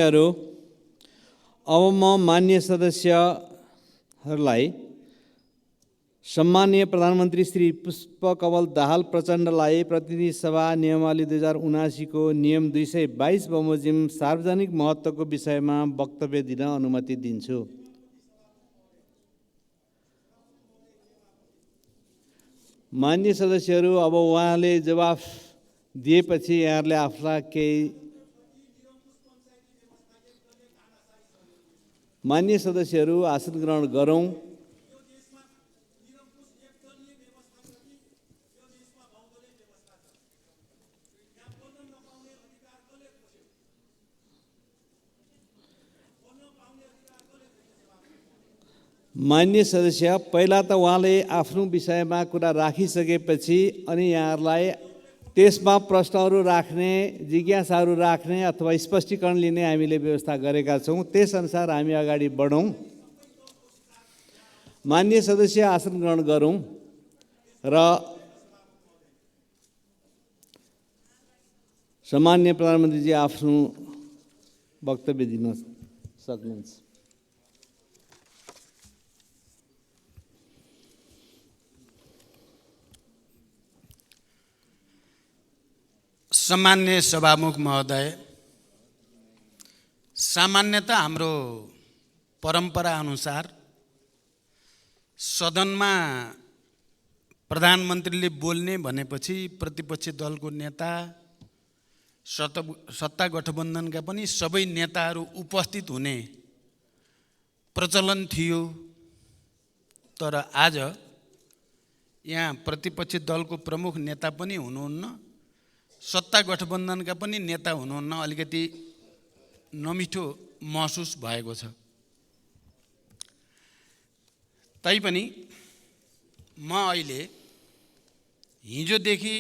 अब म मान्य सदस्यहरूलाई सम्माननीय प्रधानमन्त्री श्री पुष्पकमल दाहाल प्रचण्डलाई प्रतिनिधि सभा नियमावली 2079 को नियम 222 बमोजिम सार्वजनिक महत्त्वको विषयमा वक्तव्य दिन अनुमति दिन्छु। मान्य सदस्यहरू, अब उहाँले जवाफ दिएपछि यहाँहरूले आफूलाई केही मान्य सदस्यहरू आसन ग्रहण गरौँ। मान्य सदस्य, पहिला त उहाँले आफ्नो विषयमा कुरा राखिसकेपछि अनि यहाँहरूलाई त्यसमा प्रश्नहरू राख्ने, जिज्ञासाहरू राख्ने अथवा स्पष्टीकरण लिने हामीले व्यवस्था गरेका छौँ। त्यसअनुसार हामी अगाडि बढौँ। मान्य सदस्य आसन ग्रहण गरौँ र सम्माननीय प्रधानमन्त्रीजी आफ्नो वक्तव्य दिन सक्नुहुन्छ। सम्मान्य सभामुख महोदय, सामान्यतः हाम्रो परम्परा अनुसार सदनमा प्रधानमन्त्रीले बोल्ने भनेपछि प्रतिपक्षी दलको नेता, सत्ता गठबन्धनका पनि सबै नेताहरू उपस्थित हुने प्रचलन थियो। तर आज यहाँ प्रतिपक्षी दलको प्रमुख नेता पनि हुनुहुन्न, सत्ता गठबन्धनका पनि नेता हुनुहुन्न, अलिकति नमिठो महसुस भएको छ। तैपनि म अहिले हिजोदेखि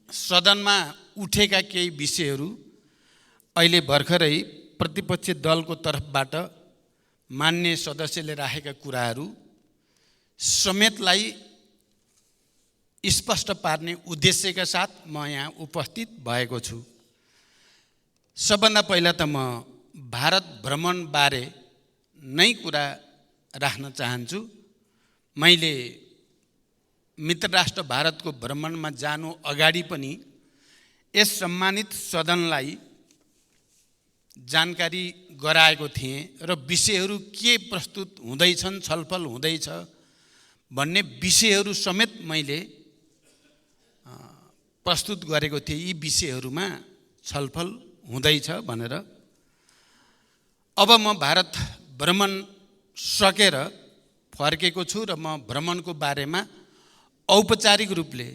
सदनमा उठेका केही विषयहरू अहिले भर्खरै प्रतिपक्षी दलको तर्फबाट मान्य सदस्यले राखेका कुराहरू समेतलाई स्पष्ट पार्ने उद्देश्यका साथ म यहाँ उपस्थित भएको छु। सबभन्दा पहिला त म भारत भ्रमण बारे नै कुरा राख्न चाहन्छु। मैले मित्र राष्ट्र भारतको भ्रमणमा जानु अगाडि पनि यस सम्मानित सदनलाई जानकारी गराएको थिएँ र विषयहरू के प्रस्तुत हुँदैछन्, छलफल हुँदैछ भन्ने विषयहरू समेत मैले प्रस्तुत गरेको थिएँ। यी विषयहरूमा छलफल हुँदैछ भनेर। अब म भारत भ्रमण सकेर फर्केको छु र म भ्रमणको बारेमा औपचारिक रूपले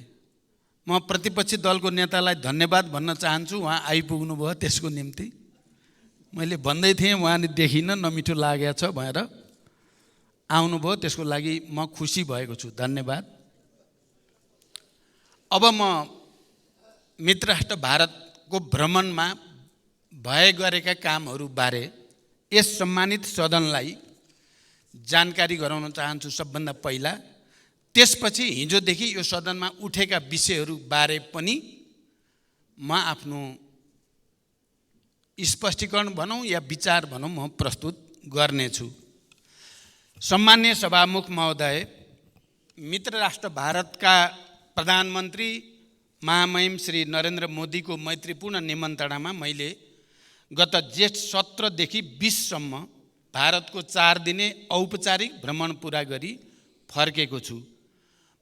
म प्रतिपक्षी दलको नेतालाई धन्यवाद भन्न चाहन्छु। उहाँ आइपुग्नु भयो, त्यसको निम्ति मैले भन्दै थिएँ उहाँले देखिन, नमिठो लागेको छ भनेर आउनुभयो, त्यसको लागि म खुसी भएको छु, धन्यवाद। अब म मित्र राष्ट्र भारतको भ्रमणमा भए गरेका कामहरू बारे यस सम्मानित सदनलाई जानकारी गराउन चाहन्छु सबभन्दा पहिला। त्यसपछि हिजोदेखि यो सदनमा उठेका विषयहरू बारे पनि म आफ्नो स्पष्टीकरण भनौँ या विचार भनौँ म प्रस्तुत गर्नेछु। सम्मान्य सभामुख महोदय, मित्र राष्ट्र भारतका प्रधानमन्त्री महामहिम श्री नरेन्द्र मोदीको मैत्रीपूर्ण निमन्त्रणामा मैले गत जेठ 17 देखि 20 सम्म भारतको 4 दिने औपचारिक भ्रमण पुरा गरी फर्केको छु।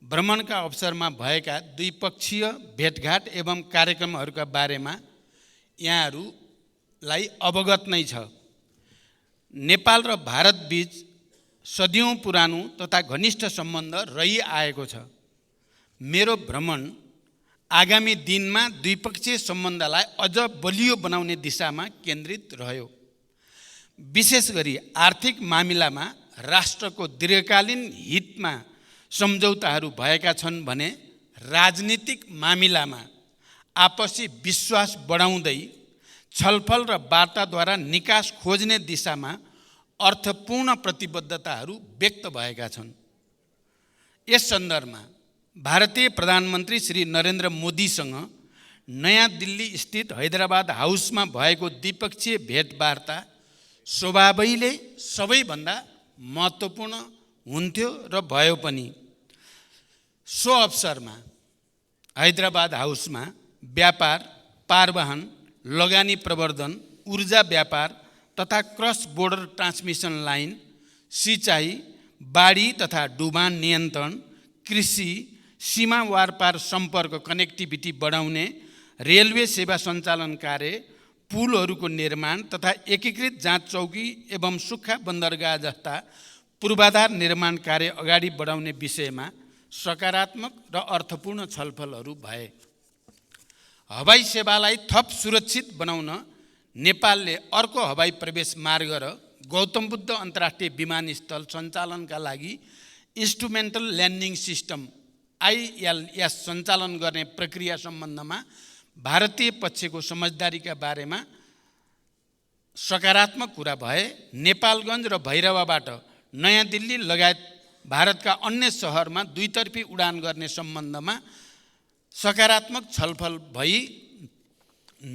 भ्रमणका अवसरमा भएका द्विपक्षीय भेटघाट एवं कार्यक्रमहरूका बारेमा यहाँहरूलाई अवगत नै छ। नेपाल र भारत बीच सदियौँ पुरानो तथा घनिष्ठ सम्बन्ध रहिआएको छ। मेरो भ्रमण आगामी दिनमा द्विपक्षीय सम्बन्धलाई अझ बलियो बनाउने दिशामा केन्द्रित रह्यो। विशेष गरी आर्थिक मामिलामा राष्ट्रको दीर्घकालीन हितमा सम्झौताहरू भएका छन् भने राजनीतिक मामिलामा आपसी विश्वास बढाउँदै छलफल र वार्ताद्वारा निकास खोज्ने दिशामा अर्थपूर्ण प्रतिबद्धताहरू व्यक्त भएका छन्। यस सन्दर्भमा भारतीय प्रधानमन्त्री श्री नरेन्द्र मोदीसँग नयाँ दिल्ली स्थित हैदराबाद हाउसमा भएको द्विपक्षीय भेटवार्ता स्वभावैले सबैभन्दा महत्त्वपूर्ण हुन्थ्यो र भयो पनि। सो अवसरमा हैदराबाद हाउसमा व्यापार, पारवाहन, लगानी प्रवर्धन, ऊर्जा व्यापार तथा क्रस बोर्डर ट्रान्समिसन लाइन, सिँचाइ, बाढी तथा डुबान नियन्त्रण, कृषि, सीमा वारपार सम्पर्क कनेक्टिभिटी बढाउने, रेलवे सेवा सञ्चालन कार्य, पुलहरूको निर्माण तथा एकीकृत जाँच चौकी एवं सुक्खा बन्दरगाह जस्ता पूर्वाधार निर्माण कार्य अगाडि बढाउने विषयमा सकारात्मक र अर्थपूर्ण छलफलहरू भए। हवाई सेवालाई थप सुरक्षित बनाउन नेपालले अर्को हवाई प्रवेश मार्ग र गौतम बुद्ध अन्तर्राष्ट्रिय विमानस्थल सञ्चालनका लागि इन्स्ट्रुमेन्टल ल्यान्डिङ सिस्टम ILS सञ्चालन गर्ने प्रक्रिया सम्बन्धमा भारतीय पक्षको समझदारीका बारेमा सकारात्मक कुरा भए। नेपालगञ्ज र भैरवाबाट नयाँ दिल्ली लगायत भारतका अन्य सहरमा दुईतर्फी उडान गर्ने सम्बन्धमा सकारात्मक छलफल भई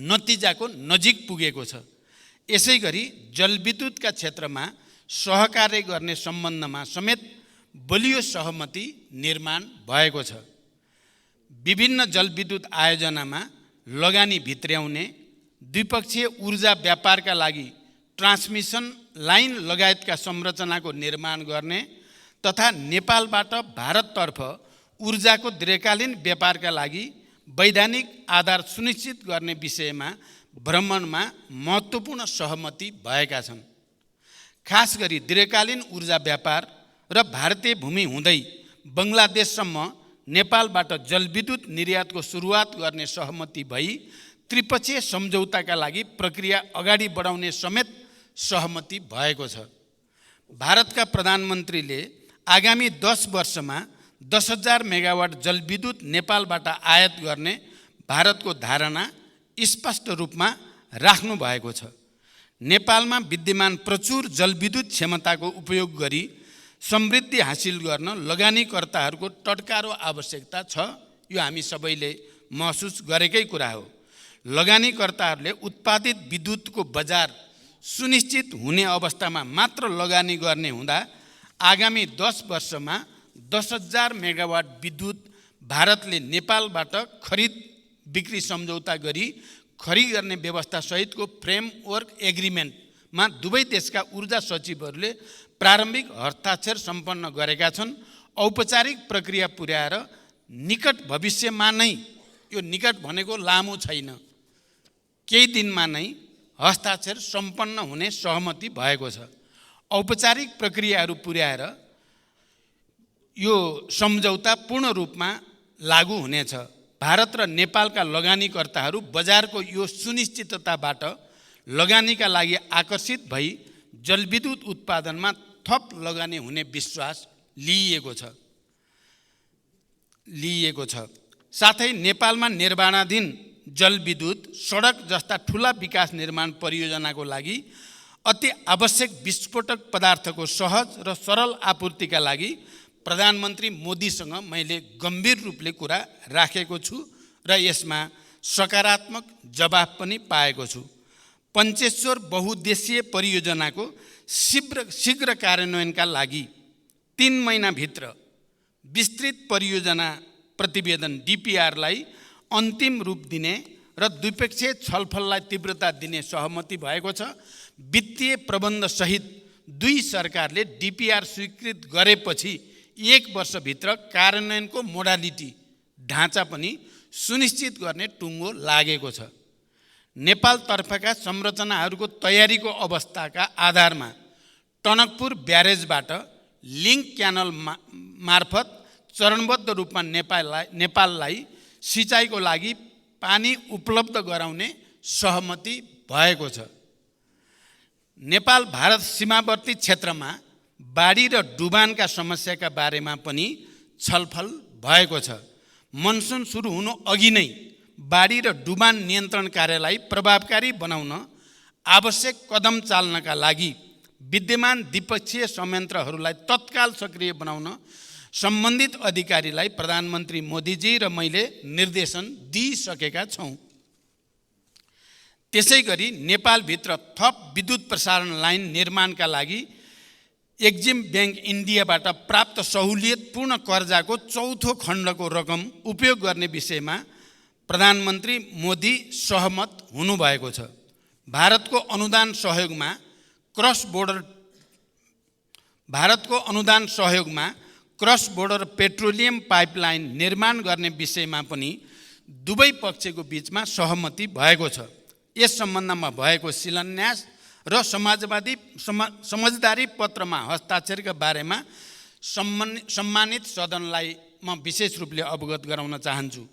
नतिजाको नजिक पुगेको छ। यसै गरी जलविद्युतका क्षेत्रमा सहकार्य गर्ने सम्बन्धमा समेत बलियो सहमति निर्माण भएको छ। विभिन्न जलविद्युत आयोजनामा लगानी भित्र्याउने, द्विपक्षीय ऊर्जा व्यापारका लागि ट्रान्समिसन लाइन लगायतका संरचनाको निर्माण गर्ने तथा नेपालबाट भारततर्फ ऊर्जाको दीर्घकालीन व्यापारका लागि वैधानिक आधार सुनिश्चित गर्ने विषयमा भ्रमणमा महत्त्वपूर्ण सहमति भएका छन्। खास गरी दीर्घकालीन ऊर्जा व्यापार र भारतीय भूमि हुँदै बङ्गलादेशसम्म नेपालबाट जलविद्युत निर्यातको सुरुवात गर्ने सहमति भई त्रिपक्षीय सम्झौताका लागि प्रक्रिया अगाडि बढाउने समेत सहमति भएको छ। भारतका प्रधानमन्त्रीले आगामी 10 वर्षमा 10,000 मेगावाट जलविद्युत नेपालबाट आयात गर्ने भारतको धारणा स्पष्ट रूपमा राख्नु भएको छ। नेपालमा विद्यमान प्रचुर जलविद्युत क्षमताको उपयोग गरी समृद्धि हासिल गर्न लगानीकर्ताहरूको टटकारो आवश्यकता छ। यो हामी सबैले महसुस गरेकै कुरा हो। लगानीकर्ताहरूले उत्पादित विद्युतको बजार सुनिश्चित हुने अवस्थामा मात्र लगानी गर्ने हुँदा आगामी 10 वर्षमा 10,000 मेगावाट विद्युत भारतले नेपालबाट खरिद बिक्री सम्झौता गरी खरिद गर्ने व्यवस्था सहितको फ्रेमवर्क एग्रिमेन्टमा दुवै देशका ऊर्जा सचिवहरूले प्रारम्भिक हस्ताक्षर सम्पन्न गरेका छन्। औपचारिक प्रक्रिया पुर्याएर निकट भविष्यमा नै, यो निकट भनेको लामो छैन, केही दिनमा नै हस्ताक्षर सम्पन्न हुने सहमति भएको छ। औपचारिक प्रक्रियाहरू पुर्याएर यो सम्झौता पूर्ण रूपमा लागू हुनेछ। भारत र नेपालका लगानीकर्ताहरू बजारको यो सुनिश्चितताबाट लगानीका लागि आकर्षित भई जलविद्युत उत्पादनमा थप लगानी हुने विश्वास लिइएको छ। साथै नेपालमा निर्माणाधीन जलविद्युत, सडक जस्ता ठुला विकास निर्माण परियोजनाको लागि अति आवश्यक विस्फोटक पदार्थको सहज र सरल आपूर्तिका लागि प्रधानमन्त्री मोदीसँग मैले गम्भीर रूपले कुरा राखेको छु र यसमा सकारात्मक जवाफ पनि पाएको छु। पञ्चेश्वर बहुद्देशीय परियोजनाको शीघ्र कार्यान्वयनका लागि 3 महिनाभित्र विस्तृत परियोजना प्रतिवेदन DPRलाई अन्तिम रूप दिने र द्विपक्षीय छलफललाई तीव्रता दिने सहमति भएको छ। वित्तीय प्रबन्ध सहित दुई सरकारले DPR स्वीकृत गरेपछि 1 वर्षभित्र कार्यान्वयनको मोडालिटी ढाँचा पनि सुनिश्चित गर्ने टुङ्गो लागेको छ। नेपालतर्फका संरचनाहरूको तयारीको अवस्थाका आधारमा टनकपुर ब्यारेजबाट लिङ्क क्यानल मार्फत चरणबद्ध रूपमा नेपाललाई सिँचाइको लागि पानी उपलब्ध गराउने सहमति भएको छ। नेपाल भारत सीमावर्ती क्षेत्रमा बाढी र डुबानका समस्याका बारेमा पनि छलफल भएको छ। मनसुन सुरु हुनु अघि नै बाढी र डुबान नियन्त्रण कार्यलाई प्रभावकारी बनाउन आवश्यक कदम चाल्नका लागि विद्यमान द्विपक्षीय संयन्त्रहरूलाई तत्काल सक्रिय बनाउन सम्बन्धित अधिकारीलाई प्रधानमन्त्री मोदीजी र मैले निर्देशन दिइसकेका छौँ। त्यसै गरी नेपालभित्र थप विद्युत प्रसारण लाइन निर्माणका लागि एक्जिम ब्याङ्क इन्डियाबाट प्राप्त सहुलियतपूर्ण कर्जाको चौथो खण्डको रकम उपयोग गर्ने विषयमा प्रधानमन्त्री मोदी सहमत हुनुभएको छ। भारतको अनुदान सहयोगमा क्रस बोर्डर पेट्रोलियम पाइपलाइन निर्माण गर्ने विषयमा पनि दुवै पक्षको बीचमा सहमति भएको छ। यस सम्बन्धमा भएको शिलान्यास र समझदारी पत्रमा हस्ताक्षरका बारेमा सम्मानित सदनलाई म विशेष रूपले अवगत गराउन चाहन्छु।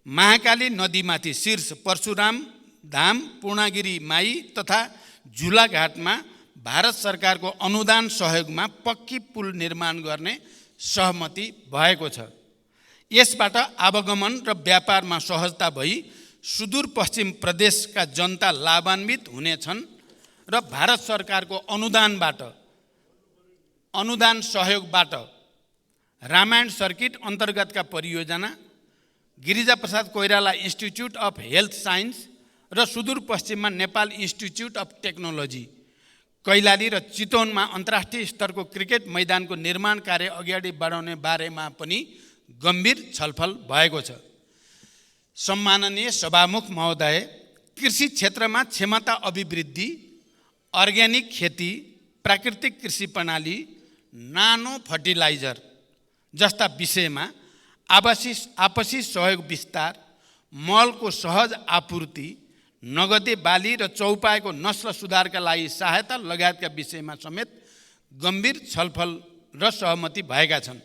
महाकाली नदीमाथि शीर्ष परशुराम धाम, पूर्णागिरी माई तथा झुलाघाटमा भारत सरकारको अनुदान सहयोगमा पक्की पुल निर्माण गर्ने सहमति भएको छ। यसबाट आवागमन र व्यापारमा सहजता भई सुदूरपश्चिम प्रदेशका जनता लाभान्वित हुनेछन् र भारत सरकारको अनुदान सहयोगबाट रामायण सर्किट अन्तर्गतका परियोजना, Girijaprasad Koirala institute of health science र सुदूरपश्चिममा Nepal institute of technology, Kailali र चितवनमा अन्तर्राष्ट्रिय स्तरको क्रिकेट मैदानको निर्माण कार्य अगाडि बढाउने बारेमा पनि गम्भीर छलफल भएको छ। सम्माननीय सभामुख महोदय, कृषि क्षेत्रमा क्षमता अभिवृद्धि, अर्ग्यानिक खेती, प्राकृतिक कृषि प्रणाली, नानो फर्टिलाइजर जस्ता विषयमा आपसी सहयोग विस्तार, मलको सहज आपूर्ति, नगदे बाली र चौपाएको नस्ल सुधारका लागि सहायता लगायतका विषयमा समेत गम्भीर छलफल र सहमति भएका छन्।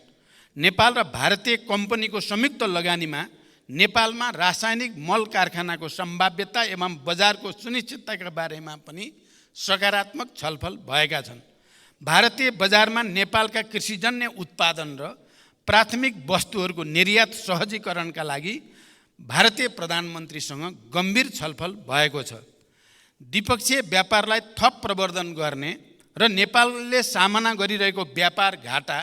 नेपाल र भारतीय कम्पनीको संयुक्त लगानीमा नेपालमा रासायनिक मल कारखानाको सम्भाव्यता एवं बजारको सुनिश्चितताका बारेमा पनि सकारात्मक छलफल भएका छन्। भारतीय बजारमा नेपालका कृषिजन्य उत्पादन र प्राथमिक वस्तुहरूको निर्यात सहजीकरणका लागि भारतीय प्रधानमन्त्रीसँग गम्भीर छलफल भएको छ। द्विपक्षीय व्यापारलाई थप प्रवर्धन गर्ने र नेपालले सामना गरिरहेको व्यापार घाटा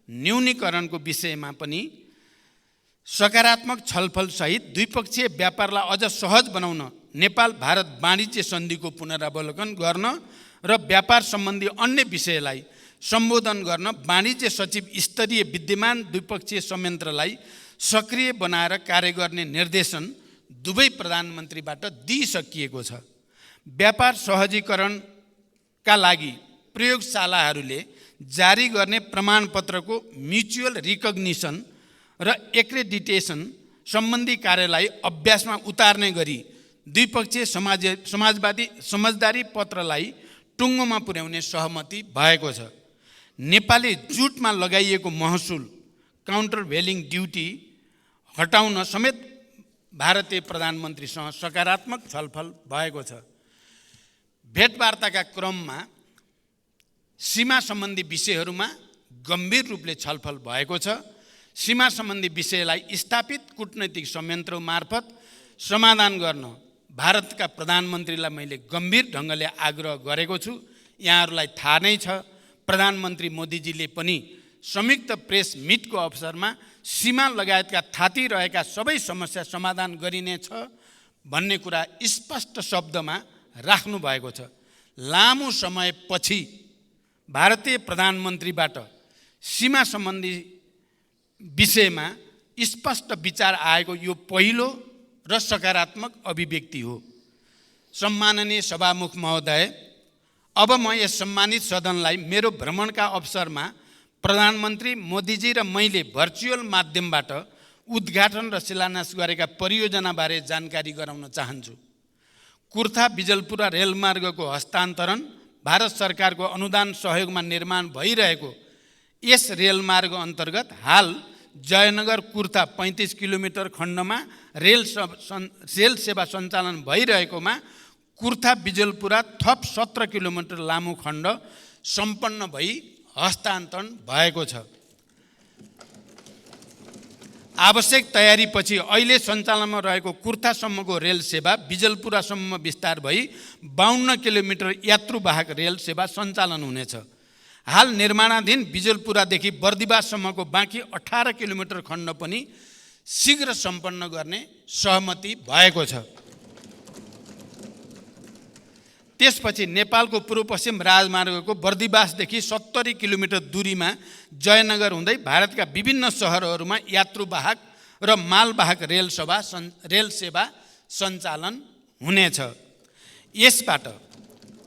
न्यूनीकरणको विषयमा पनि सकारात्मक छलफलसहित द्विपक्षीय व्यापारलाई अझ सहज बनाउन नेपाल भारत वाणिज्य सन्धिको पुनरावलोकन गर्न र व्यापार सम्बन्धी अन्य विषयलाई सम्बोधन गर्न वाणिज्य सचिव स्तरीय विद्यमान द्विपक्षीय संयन्त्रलाई सक्रिय बनाएर कार्य गर्ने निर्देशन दुवै प्रधानमन्त्रीबाट दिइसकिएको छ। व्यापार सहजीकरणका लागि प्रयोगशालाहरूले जारी गर्ने प्रमाणपत्रको म्युचुअल रिकग्निसन र एक्रेडिटेसन सम्बन्धी कार्यलाई अभ्यासमा उतार्ने गरी द्विपक्षीय समझदारी पत्रलाई टुङ्गोमा पुर्याउने सहमति भएको छ। नेपाली जुटमा लगाइएको महसुल काउन्टर भेलिङ ड्युटी हटाउन समेत भारतीय प्रधानमन्त्रीसँग सकारात्मक छलफल भएको छ। भेटवार्ताका क्रममा सीमा सम्बन्धी विषयहरूमा गम्भीर रूपले छलफल भएको छ। सीमा सम्बन्धी विषयलाई स्थापित कूटनैतिक संयन्त्र मार्फत समाधान गर्न भारतका प्रधानमन्त्रीलाई मैले गम्भीर ढङ्गले आग्रह गरेको छु। यहाँहरूलाई थाहा नै छ, प्रधानमन्त्री मोदीजीले पनि संयुक्त प्रेस मिटको अवसरमा सीमा लगायतका थाती रहेका सबै समस्या समाधान गरिनेछ भन्ने कुरा स्पष्ट शब्दमा राख्नु भएको छ। लामो समयपछि भारतीय प्रधानमन्त्रीबाट सीमा सम्बन्धी विषयमा स्पष्ट विचार आएको यो पहिलो र सकारात्मक अभिव्यक्ति हो। सम्माननीय सभामुख महोदय, अब म यस सम्मानित सदनलाई मेरो भ्रमणका अवसरमा प्रधानमन्त्री मोदीजी र मैले भर्चुअल माध्यमबाट उद्घाटन र शिलान्यास गरेका परियोजनाबारे जानकारी गराउन चाहन्छु। कुर्था बिजलपुरा रेलमार्गको हस्तान्तरण भारत सरकारको अनुदान सहयोगमा निर्माण भइरहेको यस रेलमार्ग अन्तर्गत हाल जयनगर कुर्था 35 किलोमिटर खण्डमा रेल सेवा सञ्चालन भइरहेकोमा कुर्था बिजलपुरा थप 17 किलोमिटर लामो खण्ड सम्पन्न भई हस्तान्तरण भएको छ। आवश्यक तयारीपछि अहिले सञ्चालनमा रहेको कुर्थासम्मको रेल सेवा बिजलपुरासम्म विस्तार भई 52 किलोमिटर यात्रुवाहक रेल सेवा सञ्चालन हुनेछ। हाल निर्माणाधीन बिजलपुरादेखि बर्दिवाससम्मको बाँकी 18 किलोमिटर खण्ड पनि शीघ्र सम्पन्न गर्ने सहमति भएको छ। त्यसपछि नेपालको पूर्व पश्चिम राजमार्गको बर्दिवासदेखि 70 किलोमिटर दूरीमा जयनगर हुँदै भारतका विभिन्न सहरहरूमा यात्रुवाहक र मालवाहक रेल सेवा सञ्चालन हुनेछ।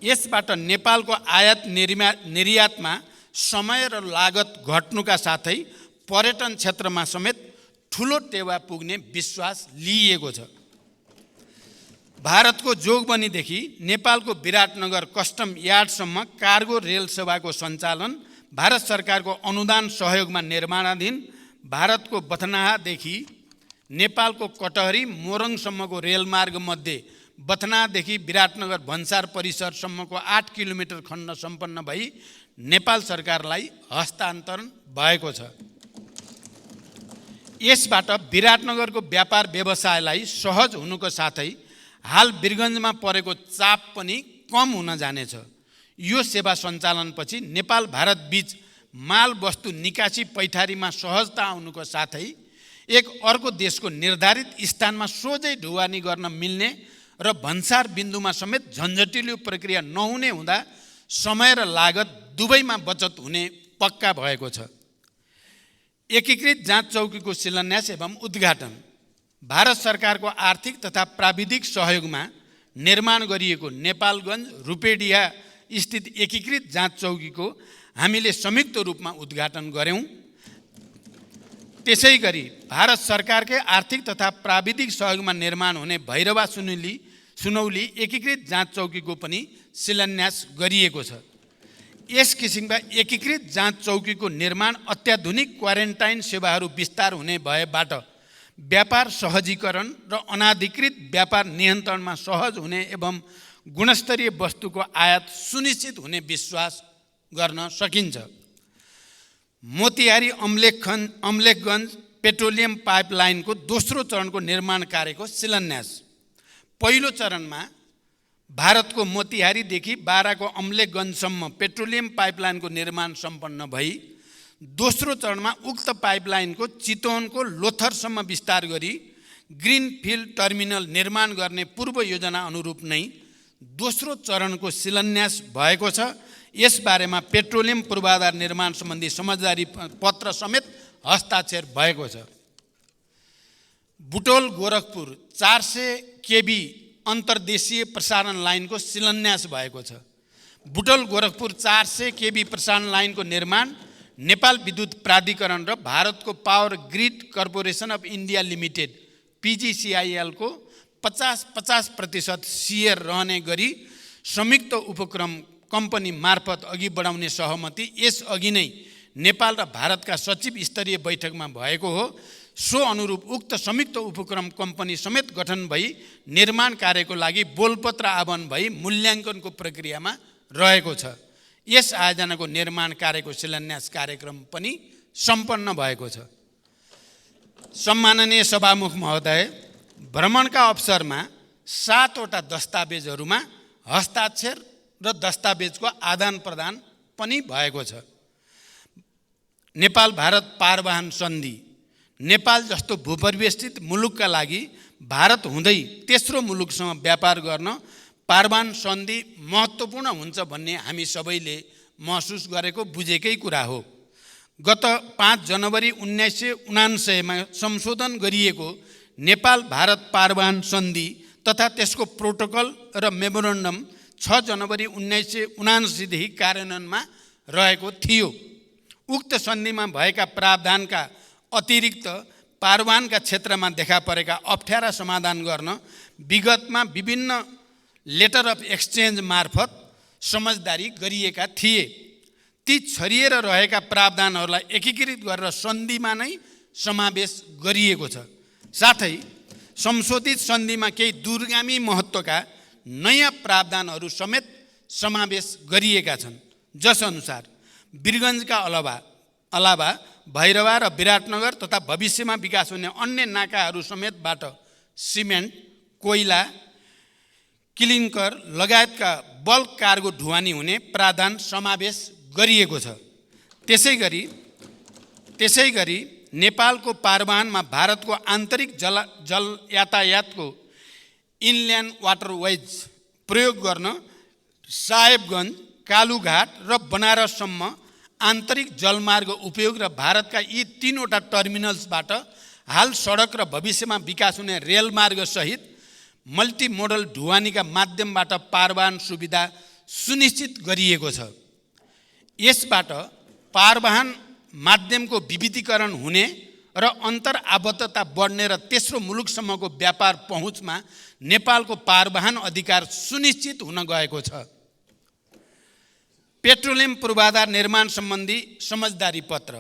यसबाट नेपालको आयात निर्यातमा समय र लागत घट्नुका साथै पर्यटन क्षेत्रमा समेत ठुलो टेवा पुग्ने विश्वास लिइएको छ। भारतको जोगबनीदेखि नेपालको विराटनगर कस्टम यार्डसम्म कार्गो रेल सेवाको सञ्चालन भारत सरकारको अनुदान सहयोगमा निर्माणाधीन भारतको बथनादेखि नेपालको कटहरी मोरङसम्मको रेलमार्ग मध्ये बथनादेखि विराटनगर भन्सार परिसरसम्मको 8 किलोमिटर खण्ड सम्पन्न भई नेपाल सरकारलाई हस्तान्तरण भएको छ। यसबाट विराटनगरको व्यापार व्यवसायलाई सहज हुनुको साथै हाल वीरगञ्जमा परेको चाप पनि कम हुन जानेछ। यो सेवा सञ्चालनपछि नेपाल भारत बीच माल वस्तु निकासी पैठारीमा सहजता आउनुको साथै एक अर्को देशको निर्धारित स्थानमा सोझै ढुवानी गर्न मिल्ने र भन्सार बिन्दुमा समेत झन्झटिलो प्रक्रिया नहुने हुँदा समय र लागत दुवैमा बचत हुने पक्का भएको छ। एकीकृत जाँच चौकीको शिलान्यास एवं उद्घाटन भारत सरकारको आर्थिक तथा प्राविधिक सहयोगमा निर्माण गरिएको नेपालगञ्ज रूपेडिया स्थित एकीकृत जाँच चौकीको हामीले संयुक्त रूपमा उद्घाटन गर्यौं। त्यसै गरी भारत सरकारकै आर्थिक तथा प्राविधिक सहयोगमा निर्माण हुने भैरवा सुनौली एकीकृत जाँच चौकीको पनि शिलान्यास गरिएको छ। यस किसिमका एकीकृत जाँच चौकीको निर्माण अत्याधुनिक क्वारेन्टाइन सेवाहरू विस्तार हुने भएबाट व्यापार सहजीकरण र अनाधिकृत व्यापार नियन्त्रणमा सहज हुने एवं गुणस्तरीय वस्तुको आयात सुनिश्चित हुने विश्वास गर्न सकिन्छ। मोतिहारी अम्लेखगञ्ज पेट्रोलियम पाइपलाइनको दोस्रो चरणको निर्माण कार्यको शिलान्यास। पहिलो चरणमा भारतको मोतिहारीदेखि बाराको अम्लेखगञ्जसम्म पेट्रोलियम पाइपलाइनको निर्माण सम्पन्न भई दोस्रो चरणमा उक्त पाइपलाइनको चितवनको लोथरसम्म विस्तार गरी ग्रिनफिल्ड टर्मिनल निर्माण गर्ने पूर्व योजना अनुरूप नै दोस्रो चरणको शिलान्यास भएको छ। यसबारेमा पेट्रोलियम पूर्वाधार निर्माण सम्बन्धी समझदारी पत्र समेत हस्ताक्षर भएको छ। बुटोल गोरखपुर 400 केबी अन्तर्देशीय प्रसारण लाइनको शिलान्यास भएको छ। बुटोल गोरखपुर 400 केबी प्रसारण लाइनको निर्माण नेपाल विद्युत प्राधिकरण र भारतको power grid corporation of India limited PGCIL को 50% सेयर रहने गरी संयुक्त उपक्रम कम्पनी मार्फत अघि बढाउने सहमति यसअघि नै नेपाल र भारतका सचिव स्तरीय बैठकमा भएको हो। सो अनुरूप उक्त संयुक्त उपक्रम कम्पनी समेत गठन भई निर्माण कार्यको लागि बोलपत्र आह्वान भई मूल्याङ्कनको प्रक्रियामा रहेको छ। यस आयोजनाको निर्माण कार्यको शिलान्यास कार्यक्रम पनि सम्पन्न भएको छ। सम्माननीय सभामुख महोदय, भ्रमणका अवसरमा 7 वटा दस्तावेजहरूमा हस्ताक्षर र दस्तावेजको आदान प्रदान पनि भएको छ। नेपाल भारत पारवाहन सन्धि नेपाल जस्तो भूपरिवेष्टित मुलुकका लागि भारत हुँदै तेस्रो मुलुकसँग व्यापार गर्न पारवाहन सन्धि महत्त्वपूर्ण हुन्छ भन्ने हामी सबैले महसुस गरेको बुझेकै कुरा हो। गत 5 जनवरी 1999 मा संशोधन गरिएको नेपाल भारत पारवाहन सन्धि तथा त्यसको प्रोटोकल र मेमोरेन्डम 6 जनवरी 1979 देखि कार्यान्वयनमा रहेको थियो। उक्त सन्धिमा भएका प्रावधानका अतिरिक्त पारवाहनका क्षेत्रमा देखा परेका अप्ठ्यारा समाधान गर्न विगतमा विभिन्न लेटर अफ एक्सचेन्ज मार्फत समझदारी गरिएका थिए। ती छरिएर रहेका प्रावधानहरूलाई एकीकृत गरेर सन्धिमा नै समावेश गरिएको छ। साथै संशोधित सन्धिमा केही दूरगामी महत्त्वका नयाँ प्रावधानहरू समेत समावेश गरिएका छन्। जसअनुसार वीरगञ्जका अलावा भैरवा र विराटनगर तथा भविष्यमा विकास हुने अन्य नाकाहरू समेतबाट सिमेन्ट, कोइला, क्लिङ्कर लगायतका बल्क कार्गो ढुवानी हुने प्रावधान समावेश गरिएको छ। त्यसै गरी नेपालको पारवाहनमा भारतको आन्तरिक जल यातायातको इनल्यान्ड वाटरवेज प्रयोग गर्न साहेबगञ्ज, कालुघाट र बनारससम्म आन्तरिक जलमार्ग उपयोग र भारतका यी 3वटा टर्मिनल्सबाट हाल सडक र भविष्यमा विकास हुने रेलमार्ग सहित मल्टिमोडल ढुवानीका माध्यमबाट पारवाहन सुविधा सुनिश्चित गरिएको छ। यसबाट पारवाहन माध्यमको विविधीकरण हुने र अन्तर आबद्धता बढ्ने र तेस्रो मुलुकसम्मको व्यापार पहुँचमा नेपालको पारवाहन अधिकार सुनिश्चित हुन गएको छ। पेट्रोलियम पूर्वाधार निर्माण सम्बन्धी समझदारी पत्र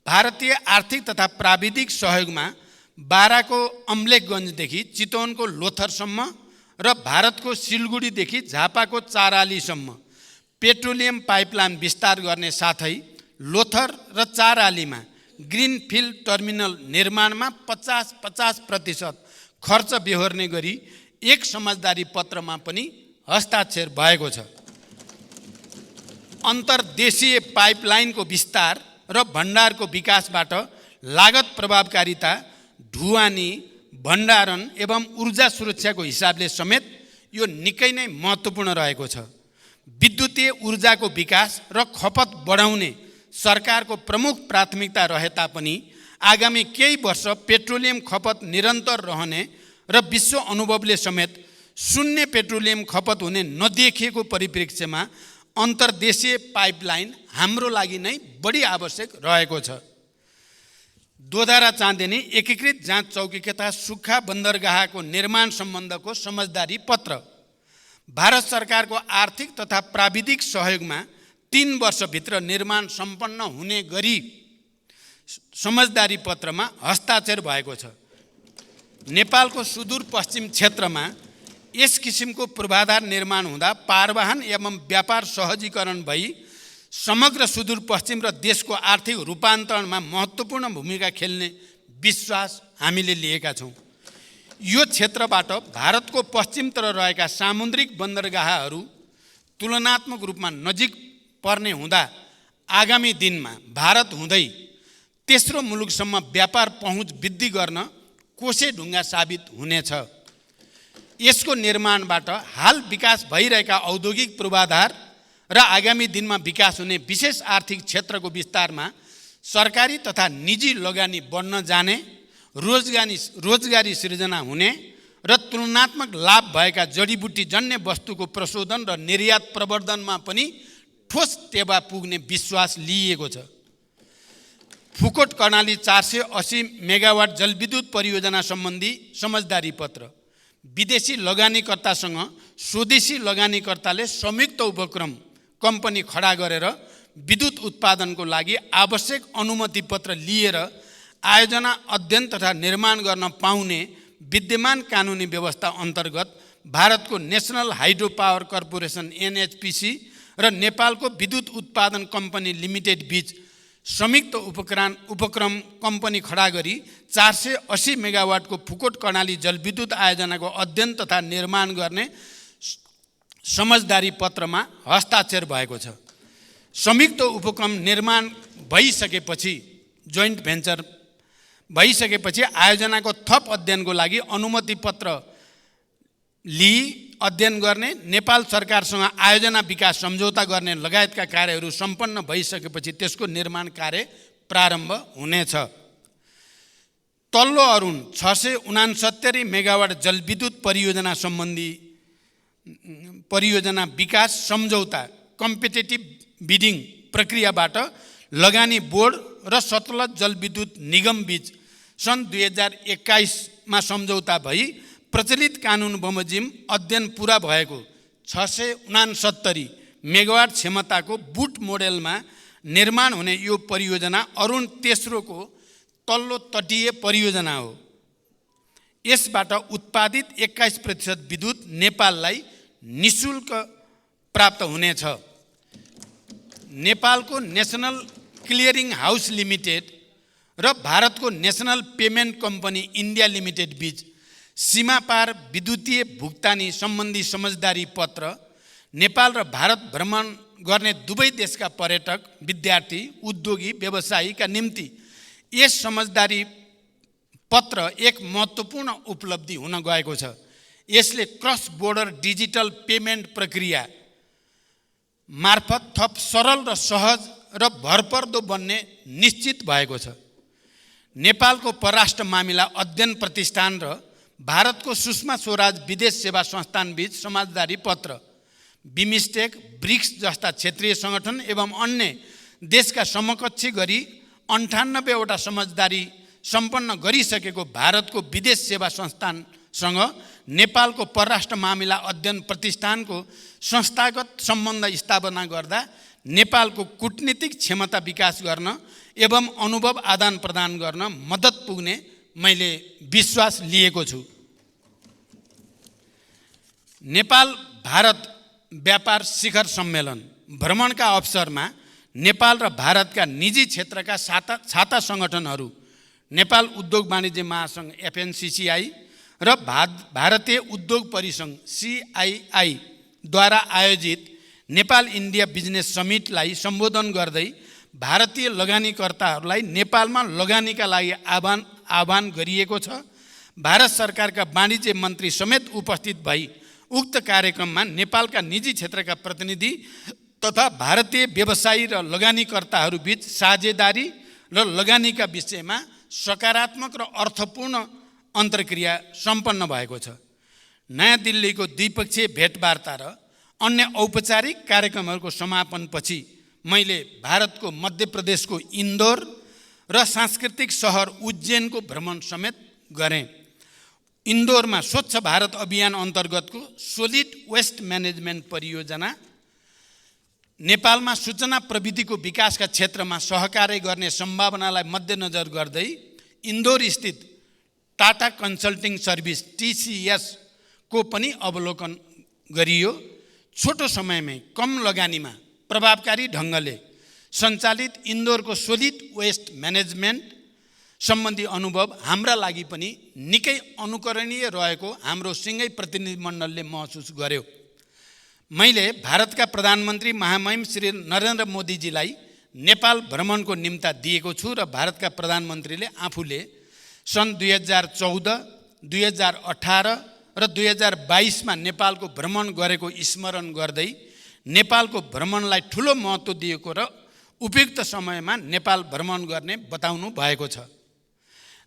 भारतीय आर्थिक तथा प्राविधिक सहयोगमा बाराको अम्लेखगञ्जदेखि चितवनको लोथरसम्म र भारतको सिलगुडीदेखि झापाको चारालीसम्म पेट्रोलियम पाइपलाइन विस्तार गर्ने साथै लोथर र चारालीमा ग्रिनफिल्ड टर्मिनल निर्माणमा 50% खर्च बेहोर्ने गरी एक समझदारी पत्रमा पनि हस्ताक्षर भएको छ। अन्तर्देशीय पाइपलाइनको विस्तार र भण्डारको विकासबाट लागत प्रभावकारिता, ढुवानी, भण्डारण एवं ऊर्जा सुरक्षाको हिसाबले समेत यो निकै नै महत्त्वपूर्ण रहेको छ। विद्युतीय ऊर्जाको विकास र खपत बढाउने सरकारको प्रमुख प्राथमिकता रहे तापनि आगामी केही वर्ष पेट्रोलियम खपत निरन्तर रहने र विश्व अनुभवले समेत शून्य पेट्रोलियम खपत हुने नदेखिएको परिप्रेक्ष्यमा अन्तर्देशीय पाइपलाइन हाम्रो लागि नै बढी आवश्यक रहेको छ। दोधारा चाँदेनी एकीकृत जाँच चौकी तथा सुक्खा बन्दरगाहको निर्माण सम्बन्धको समझदारी पत्र भारत सरकारको आर्थिक तथा प्राविधिक सहयोगमा 3 वर्षभित्र निर्माण सम्पन्न हुने गरी समझदारी पत्रमा हस्ताक्षर भएको छ। नेपालको सुदूरपश्चिम क्षेत्रमा यस किसिमको पूर्वाधार निर्माण हुँदा पारवाहन एवं व्यापार सहजीकरण भई समग्र सुदूरपश्चिम र देशको आर्थिक रूपान्तरणमा महत्त्वपूर्ण भूमिका खेल्ने विश्वास हामीले लिएका छौँ। यो क्षेत्रबाट भारतको पश्चिमतिर रहेका सामुद्रिक बन्दरगाहहरू तुलनात्मक रूपमा नजिक पर्ने हुँदा आगामी दिनमा भारत हुँदै तेस्रो मुलुकसम्म व्यापार पहुँच वृद्धि गर्न कोसेढुङ्गा साबित हुनेछ। यसको निर्माणबाट हाल विकास भइरहेका औद्योगिक पूर्वाधार र आगामी दिनमा विकास हुने विशेष आर्थिक क्षेत्रको विस्तारमा सरकारी तथा निजी लगानी बढ्न जाने, रोजगारी सृजना हुने र तुलनात्मक लाभ भएका जडीबुटी जन्य वस्तुको प्रशोधन र निर्यात प्रवर्धनमा पनि ठोस टेवा पुग्ने विश्वास लिइएको छ। फुकोट कर्णाली 480 मेगावाट जलविद्युत परियोजना सम्बन्धी समझदारी पत्र विदेशी लगानीकर्तासँग स्वदेशी लगानीकर्ताले संयुक्त उपक्रम कम्पनी खडा गरेर विद्युत उत्पादनको लागि आवश्यक अनुमति पत्र लिएर आयोजना, अध्ययन तथा निर्माण गर्न पाउने विद्यमान कानुनी व्यवस्था अन्तर्गत भारतको national hydro power corporation NHPC र नेपालको विद्युत उत्पादन कम्पनी लिमिटेड बीच संयुक्त उपक्रम कम्पनी खडा गरी 480 मेगावाटको फुकोट कर्णाली जलविद्युत आयोजनाको अध्ययन तथा निर्माण गर्ने समझदारी पत्रमा हस्ताक्षर भएको छ। संयुक्त उपक्रम निर्माण भइसकेपछि, जोइन्ट भेन्चर भइसकेपछि आयोजनाको थप अध्ययनको लागि अनुमति पत्र लिई अध्ययन गर्ने, नेपाल सरकारसँग आयोजना विकास सम्झौता गर्ने लगायतका कार्यहरू सम्पन्न भइसकेपछि त्यसको निर्माण कार्य प्रारम्भ हुनेछ। तल्लो अरुण 669 मेगावाट जलविद्युत परियोजना सम्बन्धी परियोजना विकास सम्झौता कम्पिटेटिभ बिडिङ प्रक्रियाबाट लगानी बोर्ड र सतलज जलविद्युत निगम बीच सन् 2021मा सम्झौता भई प्रचलित कानुन बमोजिम अध्ययन पुरा भएको 669 मेगावाट क्षमताको बुट मोडेलमा निर्माण हुने यो परियोजना अरुण तेस्रोको तल्लो तटीय परियोजना हो। यसबाट उत्पादित 21% विद्युत नेपाललाई निःशुल्क प्राप्त हुनेछ। नेपालको नेसनल क्लियरिङ हाउस लिमिटेड र भारतको national payment company India limited बीच सीमापार विद्युतीय भुक्तानी सम्बन्धी समझदारी पत्र नेपाल र भारत भ्रमण गर्ने दुवै देशका पर्यटक, विद्यार्थी, उद्योगी, व्यवसायीका निम्ति यस समझदारी पत्र एक महत्त्वपूर्ण उपलब्धि हुन गएको छ। यसले क्रस बोर्डर डिजिटल पेमेन्ट प्रक्रिया मार्फत थप सरल र सहज र भरपर्दो बन्ने निश्चित भएको छ। नेपालको परराष्ट्र मामिला अध्ययन प्रतिष्ठान र भारतको सुषमा स्वराज विदेश सेवा संस्थान बीच समझदारी पत्र, बिमस्टेक, ब्रिक्स जस्ता क्षेत्रीय सङ्गठन एवं अन्य देशका समकक्षी गरी 98वटा समझदारी सम्पन्न गरिसकेको भारतको विदेश सेवा संस्थानसँग नेपालको परराष्ट्र मामिला अध्ययन प्रतिष्ठानको संस्थागत सम्बन्ध स्थापना गर्दा नेपालको कूटनीतिक क्षमता विकास गर्न एवं अनुभव आदान प्रदान गर्न मद्दत पुग्ने मैले विश्वास लिएको छु। नेपाल भारत व्यापार शिखर सम्मेलन भ्रमणका अवसरमा नेपाल र भारतका निजी क्षेत्रका छाता सङ्गठनहरू नेपाल उद्योग वाणिज्य महासङ्घ FNCCI र भारतीय उद्योग परिसङ्घ CII द्वारा आयोजित नेपाल इन्डिया बिजनेस समिटलाई सम्बोधन गर्दै भारतीय लगानीकर्ताहरूलाई नेपालमा लगानीका लागि आह्वान गरिएको छ। भारत सरकारका वाणिज्य मन्त्री समेत उपस्थित भई उक्त कार्यक्रममा नेपालका निजी क्षेत्रका प्रतिनिधि तथा भारतीय व्यवसायी र लगानीकर्ताहरू बीच साझेदारी र लगानीका विषयमा सकारात्मक र अर्थपूर्ण अन्तर्क्रिया सम्पन्न भएको छ। नयाँ दिल्लीको द्विपक्षीय भेटवार्ता र अन्य औपचारिक कार्यक्रमहरूको समापनपछि मैले भारतको मध्य प्रदेशको इन्दौर र सांस्कृतिक सहर उज्जैनको भ्रमण समेत गरेँ। इन्दौरमा स्वच्छ भारत अभियान अन्तर्गतको सोलिड वेस्ट म्यानेजमेन्ट परियोजना, नेपालमा सूचना प्रविधिको विकासका क्षेत्रमा सहकार्य गर्ने सम्भावनालाई मध्यनजर गर्दै इन्दौर स्थित टाटा कन्सल्टिङ सर्भिस TCS को पनि अवलोकन गरियो। छोटो समयमै कम लगानीमा प्रभावकारी ढङ्गले सञ्चालित इन्दौरको सोलिड वेस्ट म्यानेजमेन्ट सम्बन्धी अनुभव हाम्रा लागि पनि निकै अनुकरणीय रहेको हाम्रो सिँगै प्रतिनिधिमण्डलले महसुस गर्यो। मैले भारतका प्रधानमन्त्री महामहिम श्री नरेन्द्र मोदीजीलाई नेपाल भ्रमणको निम्ता दिएको छु र भारतका प्रधानमन्त्रीले आफूले सन् 2014, 2018 र 2022मा नेपालको भ्रमण गरेको स्मरण गर्दै नेपालको भ्रमणलाई ठुलो महत्त्व दिएको र उपयुक्त समयमा नेपाल भ्रमण गर्ने बताउनु भएको छ।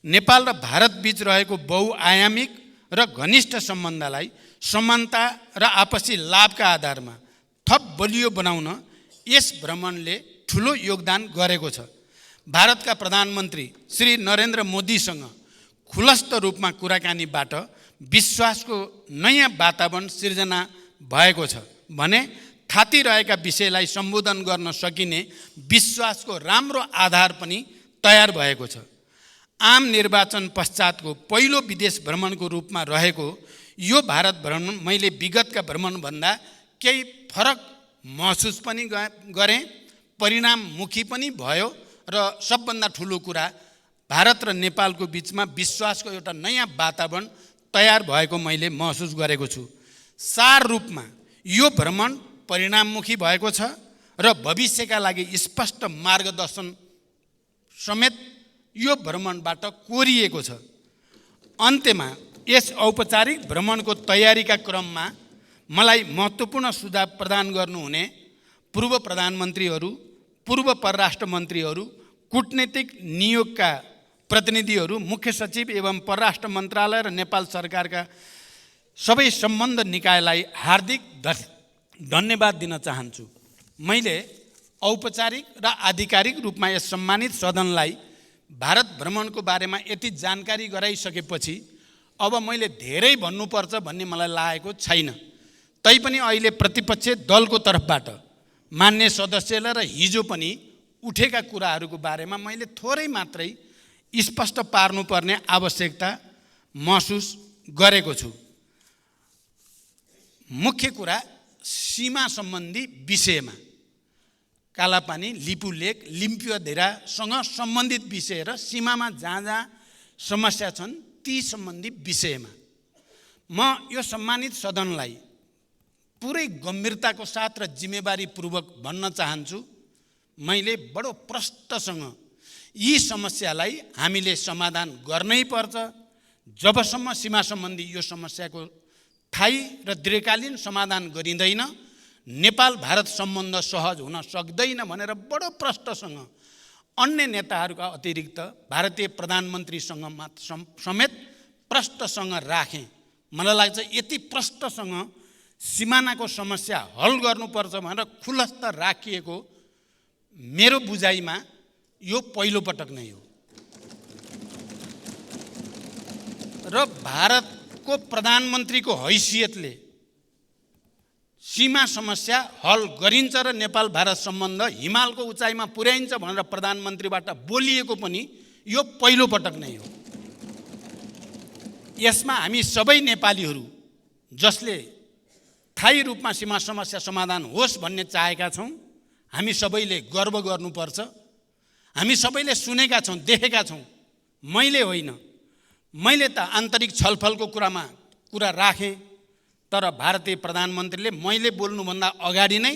नेपाल र भारत बीच रहेको बहुआयामिक र घनिष्ठ सम्बन्धलाई समानता र आपसी लाभका आधारमा थप बलियो बनाउन यस भ्रमणले ठुलो योगदान गरेको छ। भारतका प्रधानमन्त्री श्री नरेन्द्र मोदीसँग खुलस्त रूपमा कुराकानीबाट विश्वासको नयाँ वातावरण सिर्जना भएको छ भने थातिरहेका विषयलाई सम्बोधन गर्न सकिने विश्वासको राम्रो आधार पनि तयार भएको छ। आम निर्वाचन पश्चातको पहिलो विदेश भ्रमणको रूपमा रहेको यो भारत भ्रमण मैले विगतका भ्रमणभन्दा केही फरक महसुस पनि गरेँ, परिणाममुखी पनि भयो र सबभन्दा ठुलो कुरा भारत र नेपालको बिचमा विश्वासको एउटा नयाँ वातावरण तयार भएको मैले महसुस गरेको छु। सार रूपमा यो भ्रमण परिणाममुखी भएको छ र भविष्यका लागि स्पष्ट मार्गदर्शन समेत यो भ्रमणबाट कोरिएको छ। अन्त्यमा यस औपचारिक भ्रमणको तयारीका क्रममा मलाई महत्त्वपूर्ण सुझाव प्रदान गर्नुहुने पूर्व प्रधानमन्त्रीहरू, पूर्व परराष्ट्र मन्त्रीहरू, कूटनीतिक नियोगका प्रतिनिधिहरू, मुख्य सचिव एवं परराष्ट्र मन्त्रालय र नेपाल सरकारका सबै सम्बन्ध निकायलाई हार्दिक धन्यवाद दिन चाहन्छु। मैले औपचारिक र आधिकारिक रूपमा यस सम्मानित सदनलाई भारत भ्रमणको बारेमा यति जानकारी गराइसकेपछि अब मैले धेरै भन्नुपर्छ भन्ने मलाई लागेको छैन। तैपनि अहिले प्रतिपक्ष दलको तर्फबाट मान्य सदस्यलाई र हिजो पनि उठेका कुराहरूको बारेमा मैले थोरै मात्रै स्पष्ट पार्नुपर्ने आवश्यकता महसुस गरेको छु। मुख्य कुरा सीमा सम्बन्धी विषयमा कालापानी, लिपुलेक, लिम्पियाधेरासँग सम्बन्धित विषय र सीमामा जहाँ जहाँ समस्या छन् ती सम्बन्धी विषयमा म यो सम्मानित सदनलाई पुरै गम्भीरताको साथ र जिम्मेवारीपूर्वक भन्न चाहन्छु, मैले बडो प्रष्टसँग यी समस्यालाई हामीले समाधान गर्नै पर्छ। जबसम्म सीमा सम्बन्धी यो समस्याको स्थायी र दीर्घकालीन समाधान गरिँदैन, नेपाल भारत सम्बन्ध सहज हुन सक्दैन भनेर बडो प्रष्टसँग अन्य नेताहरूका अतिरिक्त भारतीय प्रधानमन्त्रीसँग समेत प्रष्टसँग राखेँ। मलाई लाग्छ यति प्रष्टसँग सिमानाको समस्या हल गर्नुपर्छ भनेर खुलस्त राखिएको मेरो बुझाइमा यो पहिलो पटक नै हो। र भारतको प्रधानमन्त्रीको हैसियतले सीमा समस्या हल गरिन्छ र नेपाल भारत सम्बन्ध हिमालको उचाइमा पुर्याइन्छ भनेर प्रधानमन्त्रीबाट बोलिएको पनि यो पहिलो पटक नै हो। यसमा हामी सबै नेपालीहरू जसले स्थायी रूपमा सीमा समस्या समाधान होस् भन्ने चाहेका छौँ, हामी सबैले गर्व गर्नुपर्छ। हामी सबैले सुनेका छौँ, देखेका छौँ। मैले होइन, मैले त आन्तरिक छलफलको कुरा राखेँ, तर भारतीय प्रधानमन्त्रीले मैले बोल्नुभन्दा अगाडि नै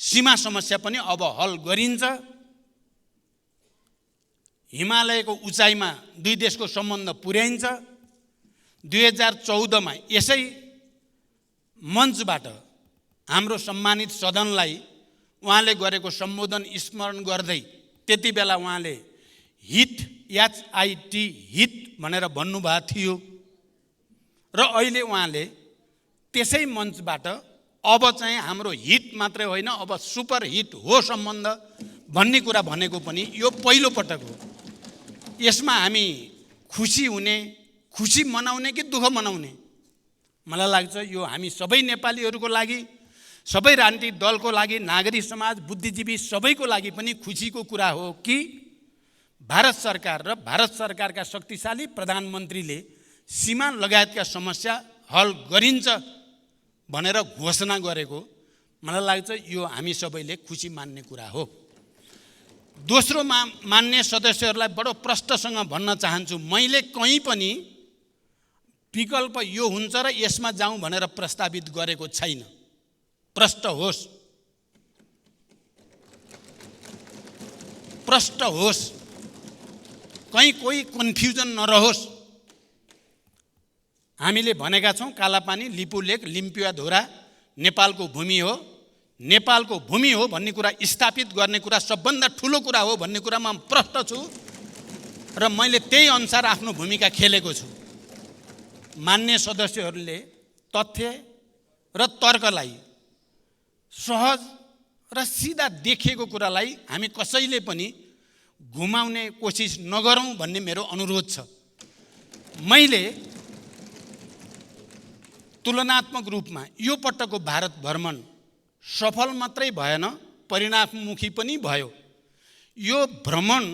सीमा समस्या पनि अब हल गरिन्छ। हिमालयको उचाइमा दुई देशको सम्बन्ध पुर्याइन्छ। 2014 मा यसै मञ्चबाट हाम्रो सम्मानित सदनलाई उहाँले गरेको सम्बोधन स्मरण गर्दै त्यति बेला उहाँले हिट HIT हिट भनेर भन्नुभएको थियो र अहिले उहाँले त्यसै मञ्चबाट अब चाहिँ हाम्रो हिट मात्रै होइन, अब सुपर हिट हो सम्बन्ध भन्ने कुरा भनेको पनि यो पहिलो पटक हो। यसमा हामी खुसी हुने, खुसी मनाउने कि दुःख मनाउने? मलाई लाग्छ यो हामी सबै नेपालीहरूको लागि, सबै राजनीतिक दलको लागि, नागरिक समाज, बुद्धिजीवी सबैको लागि पनि खुसीको कुरा हो कि भारत सरकार र भारत सरकारका शक्तिशाली प्रधानमन्त्रीले सीमा लगायतका समस्या हल गरिन्छ भनेर घोषणा गरेको मलाई लाग्छ यो हामी सबैले खुसी मान्ने कुरा हो। दोस्रो मान्य सदस्यहरूलाई बडो प्रष्टसँग भन्न चाहन्छु, मैले कहीँ पनि विकल्प यो हुन्छ र यसमा जाउँ भनेर प्रस्तावित गरेको छैन। प्रष्ट होस्, प्रष्ट होस्, कहीँ कोही कन्फ्युजन नरहोस्। हामीले भनेका छौँ कालापानी, लिपुलेक, लिम्पियाधुरा नेपालको भूमि हो। नेपालको भूमि हो भन्ने कुरा स्थापित गर्ने कुरा सबभन्दा ठुलो कुरा हो भन्ने कुरामा म प्रष्ट छु र मैले त्यही अनुसार आफ्नो भूमिका खेलेको छु। मान्य सदस्यहरूले तथ्य र तर्कलाई, सहज र सिधा देखिएको कुरालाई हामी कसैले पनि घुमाउने कोसिस नगरौँ भन्ने मेरो अनुरोध छ। मैले तुलनात्मक रूपमा यो पटकको भारत भ्रमण सफल मात्रै भएन, परिणाममुखी पनि भयो। यो भ्रमण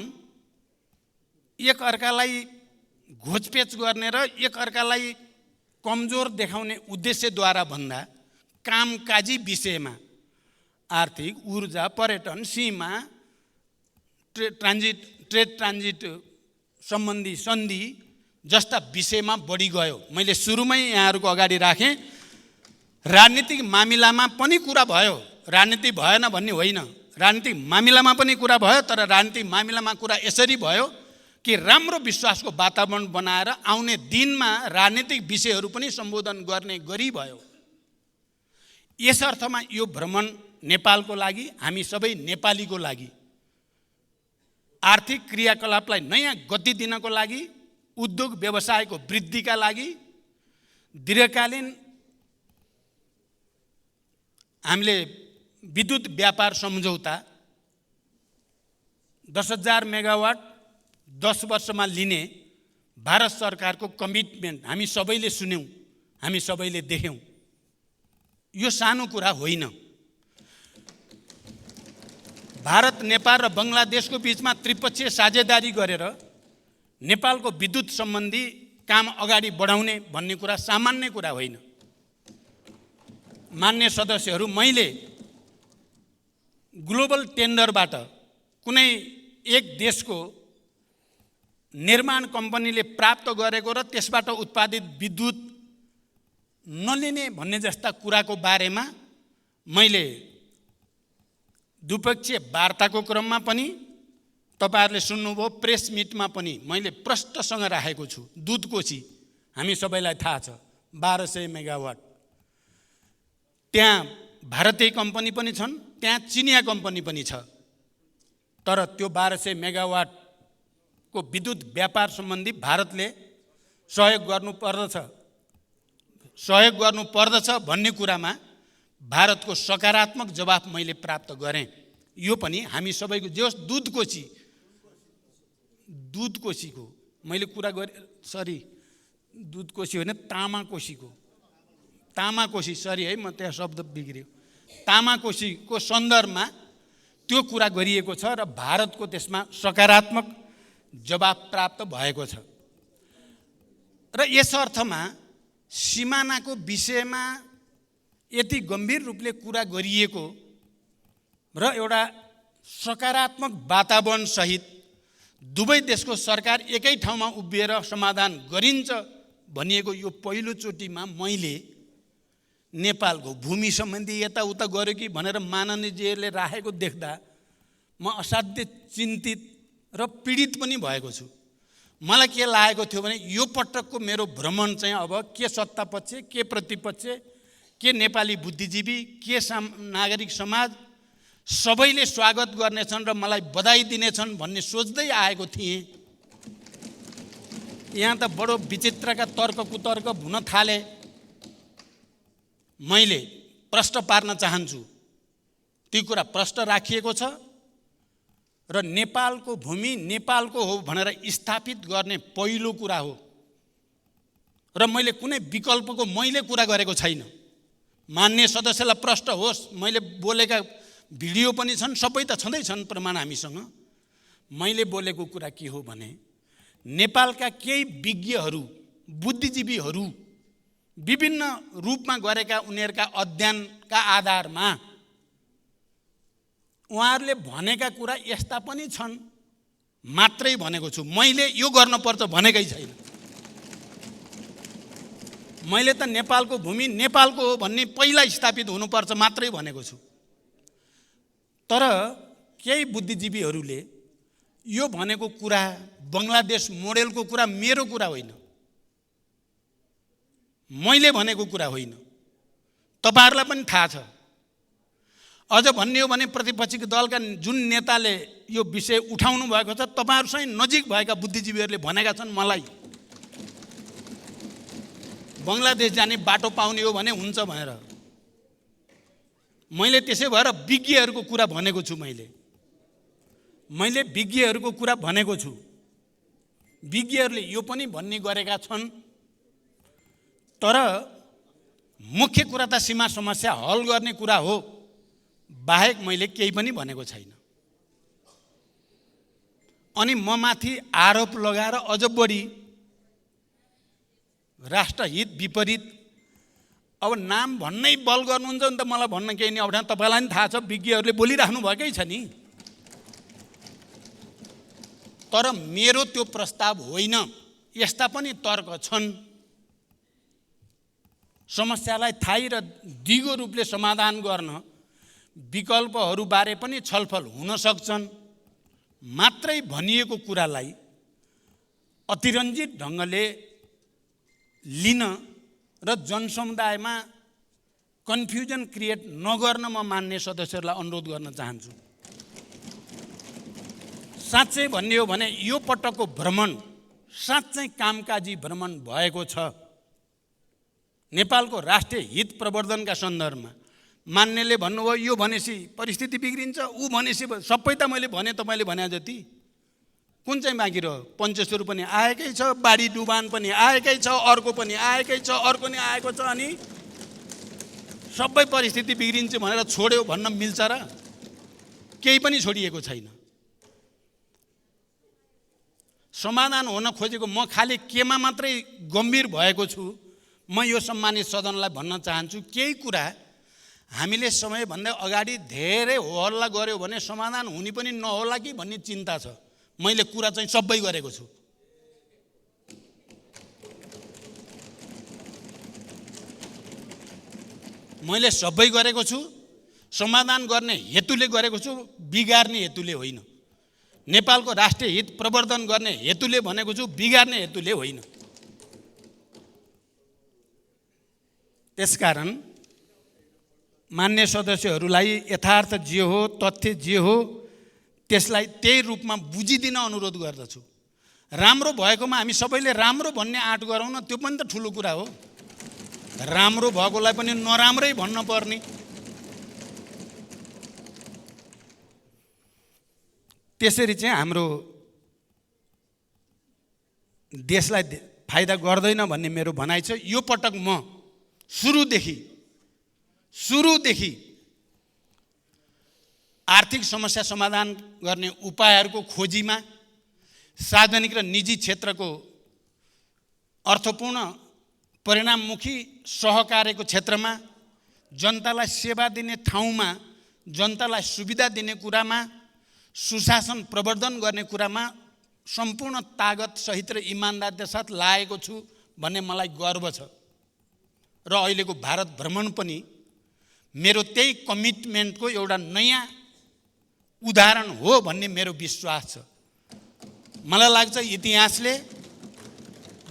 एकअर्कालाई घोचपेच गर्ने र एकअर्कालाई कमजोर देखाउने उद्देश्यद्वारा भन्दा कामकाजी विषयमा, आर्थिक, ऊर्जा, पर्यटन, सीमा, ट्रेड ट्रान्जिट सम्बन्धी सन्धि जस्ता विषयमा बढी गयो। मैले सुरुमै यहाँहरूको अगाडि राखेँ, राजनीतिक मामिलामा पनि कुरा भयो, राजनीति भएन भन्ने होइन, राजनीतिक मामिलामा पनि कुरा भयो। तर राजनीतिक मामिलामा कुरा यसरी भयो कि राम्रो विश्वासको वातावरण बनाएर आउने दिनमा राजनीतिक विषयहरू पनि सम्बोधन गर्ने गरी भयो। यस अर्थमा यो भ्रमण नेपालको लागि, हामी सबै नेपालीको लागि, आर्थिक क्रियाकलापलाई नयाँ गति दिनको लागि, उद्योग व्यवसायको वृद्धिका लागि, दीर्घकालीन हामीले विद्युत व्यापार सम्झौता 10,000 मेगावाट 10 वर्षमा लिने भारत सरकारको कमिटमेन्ट हामी सबैले सुन्यौँ, हामी सबैले देख्यौँ। यो सानो कुरा होइन। भारत, नेपाल र बङ्गलादेशको बीचमा त्रिपक्षीय साझेदारी गरेर नेपालको विद्युत सम्बन्धी काम अगाडि बढाउने भन्ने कुरा सामान्य कुरा होइन। मान्य सदस्यहरू, मैले ग्लोबल टेन्डरबाट कुनै एक देशको निर्माण कम्पनीले प्राप्त गरेको र त्यसबाट उत्पादित विद्युत नलिने भन्ने जस्ता कुराको बारेमा मैले द्विपक्षीय वार्ताको क्रममा पनि, तपाईहरुले सुन्नुभयो, प्रेस मिटमा पनि मैले प्रष्टसँग राखेको छु। दुधकोशी हामी सबैलाई थाहा छ, 1200 मेगावाट। त्यहाँ भारतीय कम्पनी पनि छन्, त्यहाँ चिनिया कम्पनी पनि छ। तर त्यो 1200 मेगावाटको विद्युत व्यापार सम्बन्धी भारतले सहयोग गर्नुपर्दछ भन्ने कुरामा भारतको सकारात्मक जवाफ मैले प्राप्त गरेँ। यो पनि हामी सबैको जो दुधकोशीको मैले कुरा गरेँ, दुधकोशी होइन, तामाकोशी सरी है, म त्यहाँ शब्द बिग्रियो, तामाकोशीको सन्दर्भमा त्यो कुरा गरिएको छ र भारतको त्यसमा सकारात्मक जवाफ प्राप्त भएको छ। र यस अर्थमा सिमानाको विषयमा यति गम्भीर रूपले कुरा गरिएको र एउटा सकारात्मक वातावरण सहित दुवै देशको सरकार एकै ठाउँमा उभिएर समाधान गरिन्छ भनिएको यो पहिलोचोटिमा मैले नेपालको भूमि सम्बन्धी यताउता गर्यो कि भनेर माननीयजीहरूले राखेको देख्दा म असाध्यै चिन्तित र पीडित पनि भएको छु। मलाई के लागेको थियो भने यो पटकको मेरो भ्रमण चाहिँ अब के सत्तापक्ष, के प्रतिपक्ष, के नेपाली बुद्धिजीवी, के नागरिक समाज सबैले स्वागत गर्नेछन् र मलाई बधाई दिनेछन् भन्ने सोच्दै आएको थिएँ। यहाँ त बडो विचित्रका तर्क कुतर्क हुन थाले। मैले प्रश्न पार्न चाहन्छु, ती कुरा प्रश्न राखिएको छ र नेपालको भूमि नेपालको हो भनेर स्थापित गर्ने पहिलो कुरा हो र मैले कुनै विकल्पको कुरा गरेको छैन। मान्य सदस्यलाई प्रश्न होस्, मैले बोलेका भिडियो पनि छन्, सबै त छँदैछन् प्रमाण हामीसँग। मैले बोलेको कुरा के हो भने नेपालका केही विज्ञहरू, बुद्धिजीवीहरू विभिन्न रूपमा गरेका उनीहरूका अध्ययनका आधारमा उहाँहरूले भनेका कुरा यस्ता पनि छन् मात्रै भनेको छु। मैले यो गर्नुपर्छ भनेकै छैन। मैले त नेपालको भूमि नेपालको हो भन्ने पहिला स्थापित हुनुपर्छ मात्रै भनेको छु। तर केही बुद्धिजीवीहरूले यो भनेको कुरा, बङ्गलादेश मोडेलको कुरा मेरो कुरा होइन, मैले भनेको कुरा होइन, तपाईहरुलाई पनि थाहा छ। अझ भन्ने हो भने प्रतिपक्षीको दलका जुन नेताले यो विषय उठाउनु भएको छ, तपाईहरुसँग नजिक भएका बुद्धिजीवीहरूले भनेका छन् मलाई बङ्गलादेश जाने बाटो पाउने हो भने हुन्छ भनेर। मैले त्यसै भएर विज्ञहरूको कुरा भनेको छु। मैले विज्ञहरूको कुरा भनेको छु। विज्ञहरूले यो पनि भन्ने गरेका छन्। तर मुख्य कुरा त सीमा समस्या हल गर्ने कुरा हो, बाहेक मैले केही पनि भनेको छैन। अनि म माथि आरोप लगाएर अझ बढी राष्ट्रहित विपरीत अब नाम भन्नै बल गर्नुहुन्छ नि त, मलाई भन्न केही नि अप्ठ्यारो, तपाईलाई पनि थाहा छ, विज्ञहरूले बोलिराख्नु भएकै छ नि। तर मेरो त्यो प्रस्ताव होइन, यस्ता पनि तर्क छन्। समस्यालाई थाही र दिगो रूपले समाधान गर्न विकल्पहरू बारे पनि छलफल हुन सक्छन्। मात्रै भनिएको कुरालाई अतिरञ्जित ढङ्गले लिन र जनसमुदायमा कन्फ्युजन क्रिएट नगर्न म मान्य सदस्यहरूलाई अनुरोध गर्न चाहन्छु। साँच्चै भन्ने हो भने यो पटकको भ्रमण साँच्चै कामकाजी भ्रमण भएको छ। नेपालको राष्ट्रिय हित प्रवर्धनका सन्दर्भमा मान्यले भन्नुभयो यो भनेपछि परिस्थिति बिग्रिन्छ, ऊ भनेपछि सबै त मैले भने, तपाईँले भने जति कुन चाहिँ बाँकी रह्यो? पञ्चेश्वर पनि आएकै छ, बाढी डुबान पनि आएकै छ, अर्को पनि आएकै छ, अर्को नि आएको छ, अनि सबै परिस्थिति बिग्रिन्छ भनेर छोड्यो भन्न मिल्छ र? केही पनि छोडिएको छैन। समाधान हुन खोजेको म खालि केमा मात्रै गम्भीर भएको छु। म यो सम्मानित सदनलाई भन्न चाहन्छु, केही कुरा हामीले समयभन्दा अगाडि धेरै होहल्ला गर्यो भने समाधान हुने पनि नहोला कि भन्ने चिन्ता छ। मैले कुरा चाहिँ सबै गरेको छु। मैले सबै गरेको छु, समाधान गर्ने हेतुले गरेको छु, बिगार्ने हेतुले होइन। नेपालको राष्ट्रिय हित प्रवर्धन गर्ने हेतुले भनेको छु, बिगार्ने हेतुले होइन। त्यसकारण मान्य सदस्यहरूलाई यथार्थ जे हो, तथ्य जे हो, त्यसलाई त्यही रूपमा बुझिदिन अनुरोध गर्दछु। राम्रो भएकोमा हामी सबैले राम्रो भन्ने आँट गरौँ न, त्यो पनि त ठुलो कुरा हो। राम्रो भएकोलाई पनि नराम्रै भन्न पर्ने। त्यसरी चाहिँ हाम्रो देशलाई फाइदा गर्दैन भन्ने मेरो भनाइ छ। यो पटक म सुरुदेखि आर्थिक समस्या समाधान गर्ने उपायहरूको खोजीमा, सार्वजनिक र निजी क्षेत्रको अर्थपूर्ण परिणाममुखी सहकार्यको क्षेत्रमा, जनतालाई सेवा दिने ठाउँमा जनतालाई सुविधा दिने कुरामा, सुशासन प्रवर्धन गर्ने कुरामा सम्पूर्ण तागत सहित र इमान्दारिता साथ लागेको छु भन्ने मलाई गर्व छ। र अहिलेको भारत भ्रमण पनि मेरो त्यही कमिटमेन्टको एउटा नयाँ उदाहरण हो भन्ने मेरो विश्वास छ। मलाई लाग्छ इतिहासले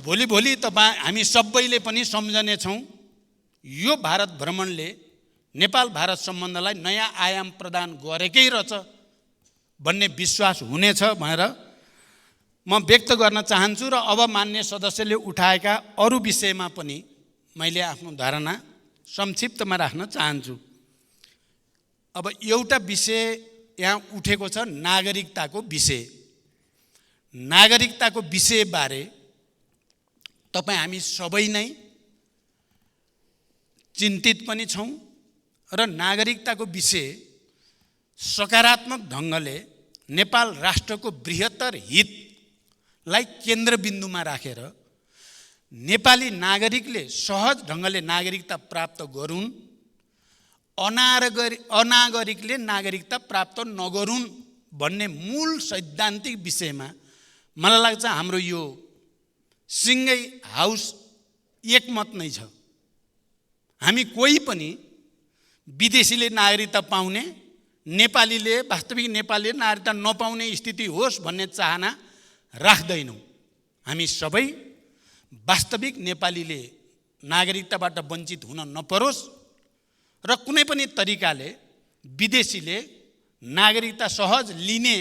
भोलि हामी सबैले पनि सम्झनेछौँ, यो भारत भ्रमणले नेपाल भारत सम्बन्धलाई नयाँ आयाम प्रदान गरेकै रहेछ भन्ने विश्वास हुनेछ भनेर म व्यक्त गर्न चाहन्छु। र अब मान्य सदस्यले उठाएका अरू विषयमा पनि मैले आफ्नो धारणा संक्षिप्तमा राख्न चाहन्छु। अब एउटा विषय यहाँ उठेको छ, नागरिकताको विषय। नागरिकताको विषयबारे तपाईँ हामी सबै नै चिन्तित पनि छौँ र नागरिकताको विषय सकारात्मक ढङ्गले नेपाल राष्ट्रको बृहत्तर हितलाई केन्द्रबिन्दुमा राखेर नेपाली नागरिकले सहज ढङ्गले नागरिकता प्राप्त गरून्, अनागरिकले नागरिकता प्राप्त नगरून् भन्ने मूल सैद्धान्तिक विषयमा मलाई लाग्छ हाम्रो यो सिङ्गै हाउस एकमत नै छ। हामी कोही पनि विदेशीले नागरिकता पाउने, नेपालीले वास्तविक नेपालीले नागरिकता नपाउने स्थिति होस् भन्ने चाहना राख्दैनौँ। हामी सबै वास्तविक नेपालीले नागरिकताबाट वञ्चित हुन नपरोस् र कुनै पनि तरिकाले विदेशीले नागरिकता सहज लिने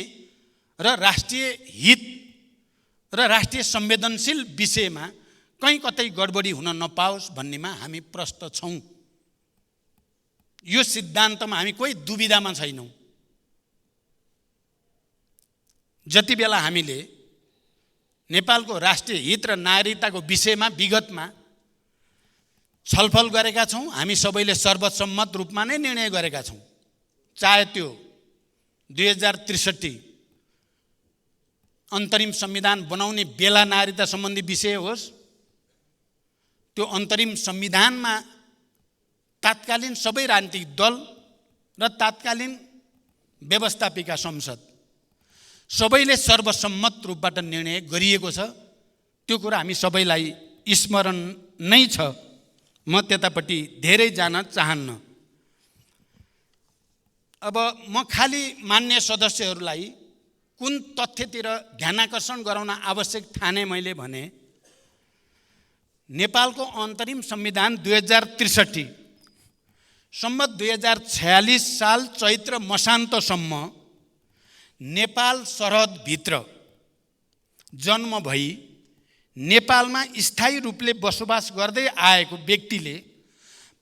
र राष्ट्रिय हित र राष्ट्रिय संवेदनशील विषयमा कहीँ कतै गडबडी हुन नपाओस् भन्नेमा हामी प्रष्ट छौँ। यो सिद्धान्तमा हामी कोही दुविधामा छैनौँ। जति बेला हामीले नेपालको राष्ट्रिय हित र नागरिकताको विषयमा विगतमा छलफल गरेका छौँ, हामी सबैले सर्वसम्मत रूपमा नै निर्णय गरेका छौँ। चाहे त्यो 2063 अन्तरिम संविधान बनाउने बेला नागरिकता सम्बन्धी विषय होस्, त्यो अन्तरिम संविधानमा तात्कालीन सबै राजनीतिक दल र तात्कालीन व्यवस्थापिका संसद सबैले सर्वसम्मत रूपबाट निर्णय गरिएको छ। त्यो कुरा हामी सबैलाई स्मरण नै छ। म त्यतापट्टि धेरै जान चाहन्न। अब म खालि मान्य सदस्यहरूलाई कुन तथ्यतिर ध्यानाकर्षण गराउन आवश्यक ठाने मैले भने, नेपालको अन्तरिम संविधान 2063 सम्मत 2046 साल चैत्र मसान्तसम्म नेपाल सरहदभित्र जन्म भई नेपालमा स्थायी रूपले बसोबास गर्दै आएको व्यक्तिले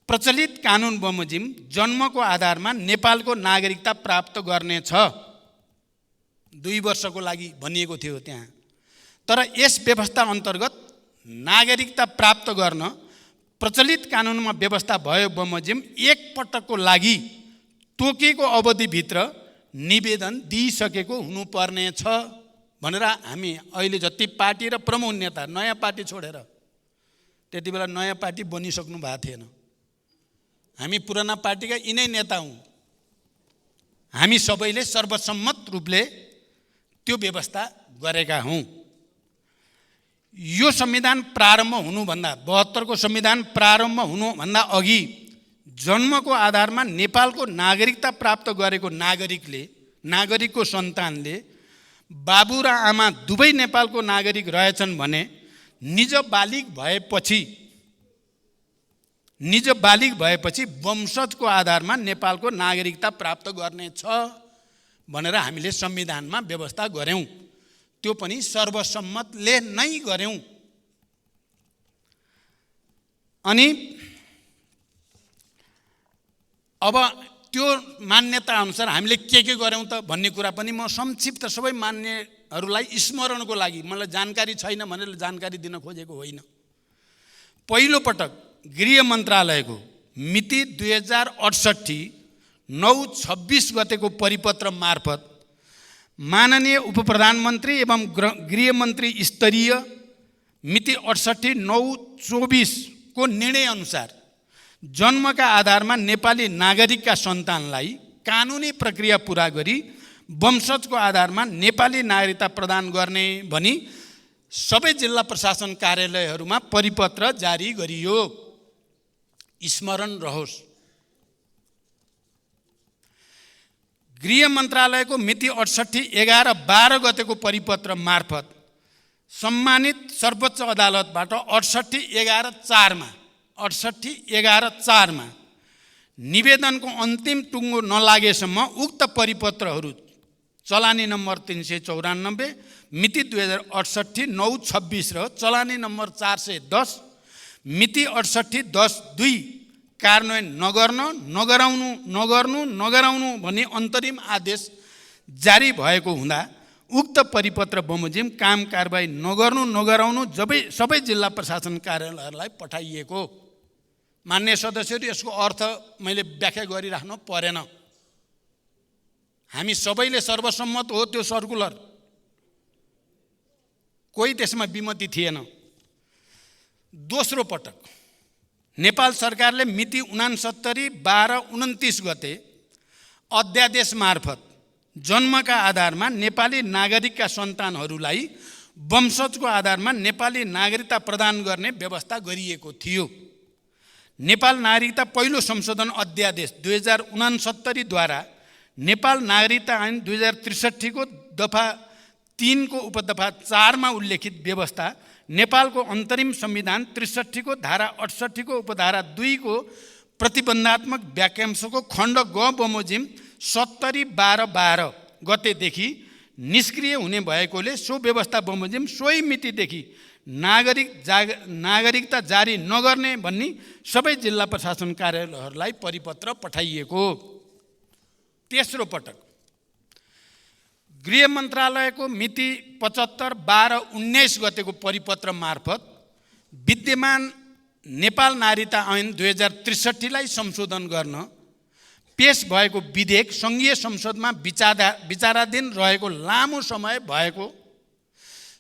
प्रचलित कानुन बमोजिम जन्मको आधारमा नेपालको नागरिकता प्राप्त गर्नेछ। 2 वर्षको लागि भनिएको थियो त्यहाँ। तर यस व्यवस्था अन्तर्गत नागरिकता प्राप्त गर्न प्रचलित कानुनमा व्यवस्था भयो बमोजिम एक पटकको लागि तोकिएको अवधिभित्र निवेदन दिइसकेको हुनुपर्ने छ भनेर हामी अहिले जति पार्टी र प्रमुख नेता नयाँ पार्टी छोडेर, त्यति बेला नयाँ पार्टी बनिसक्नु भएको थिएन, हामी पुराना पार्टीका यिनै नेता हौँ, हामी सबैले सर्वसम्मत रूपले त्यो व्यवस्था गरेका हौँ। यो संविधान प्रारम्भ हुनुभन्दा 72 को संविधान प्रारम्भ हुनुभन्दा अघि जन्मको आधारमा नेपालको नागरिकता प्राप्त गरेको नागरिकको सन्तानले बाबु र आमा दुवै नेपालको नागरिक रहेछन् भने निज बालिग भएपछि निज बालिग भएपछि वंशजको आधारमा नेपालको नागरिकता प्राप्त गर्नेछ भनेर हामीले संविधानमा व्यवस्था गर्यौं। त्यो पनि सर्वसम्मतले नै गर्यौं। अनि अब त्यो मान्यता अनुसार हामीले के गर्यौं त भन्ने कुरा पनि म संक्षिप्त सबै मान्यहरूलाई स्मरणको लागि, मलाई जानकारी छैन भनेर जानकारी दिन खोजेको होइन। पहिलो पटक गृह मन्त्रालयको मिति 2068/9/26 गतेको परिपत्र मार्फत माननीय उपप्रधानमन्त्री एवं गृहमन्त्री स्तरीय मिति 68/9/24 को निर्णय अनुसार जन्मका आधारमा नेपाली नागरिकका सन्तानलाई कानुनी प्रक्रिया पूरा गरी वंशजको आधारमा नेपाली नागरिकता प्रदान गर्ने भनी सबै जिल्ला प्रशासन कार्यालयहरूमा परिपत्र जारी गरियो। स्मरण रहोस्। गृह मन्त्रालयको मिति 68/11/12 गतेको परिपत्र मार्फत सम्मानित सर्वोच्च अदालतबाट 68/11/4 निवेदनको अन्तिम टुङ्गो नलागेसम्म उक्त परिपत्रहरू चलानी नम्बर 394 मिति 2068/9/26 र चलानी नम्बर 410 मिति 68/10/2 कार्यान्वयन नगराउनु भनी अन्तरिम आदेश जारी भएको हुँदा उक्त परिपत्र बमोजिम काम कारबाही नगराउनु सबै जिल्ला प्रशासन कार्यालयहरूलाई पठाइएको। मान्य सदस्यहरू, यसको अर्थ मैले व्याख्या गरिराख्नु परेन। हामी सबैले सर्वसम्मत हो त्यो सर्कुलर, कोही त्यसमा विमति थिएन। दोस्रो पटक नेपाल सरकारले मिति 69/12/29 गते अध्यादेश मार्फत जन्मका आधारमा नेपाली नागरिकका सन्तानहरूलाई वंशजको आधारमा नेपाली नागरिकता प्रदान गर्ने व्यवस्था गरिएको थियो। नेपाल नागरिकता पहिलो संशोधन अध्यादेश 2069 द्वारा नेपाल नागरिकता ऐन 2063 को दफा 3 को उपदफा 4 मा उल्लेखित व्यवस्था नेपालको अन्तरिम संविधान 63 को धारा 68 को उपधारा 2 को प्रतिबन्धात्मक वाक्यांशको खण्ड ग बमोजिम 70/12/12 गतेदेखि निष्क्रिय हुने भएकोले सो व्यवस्था बमोजिम सोही मितिदेखि नागरिकता जारी नगर्ने भन्ने सबै जिल्ला प्रशासन कार्यालयहरूलाई परिपत्र पठाइएको। तेस्रो पटक गृह मन्त्रालयको मिति 75/12/19 गतेको परिपत्र मार्फत विद्यमान नेपाल नागरिकता ऐन 2063 लाई संशोधन गर्न पेश भएको विधेयक सङ्घीय संसदमा विचाराधीन रहेको लामो समय भएको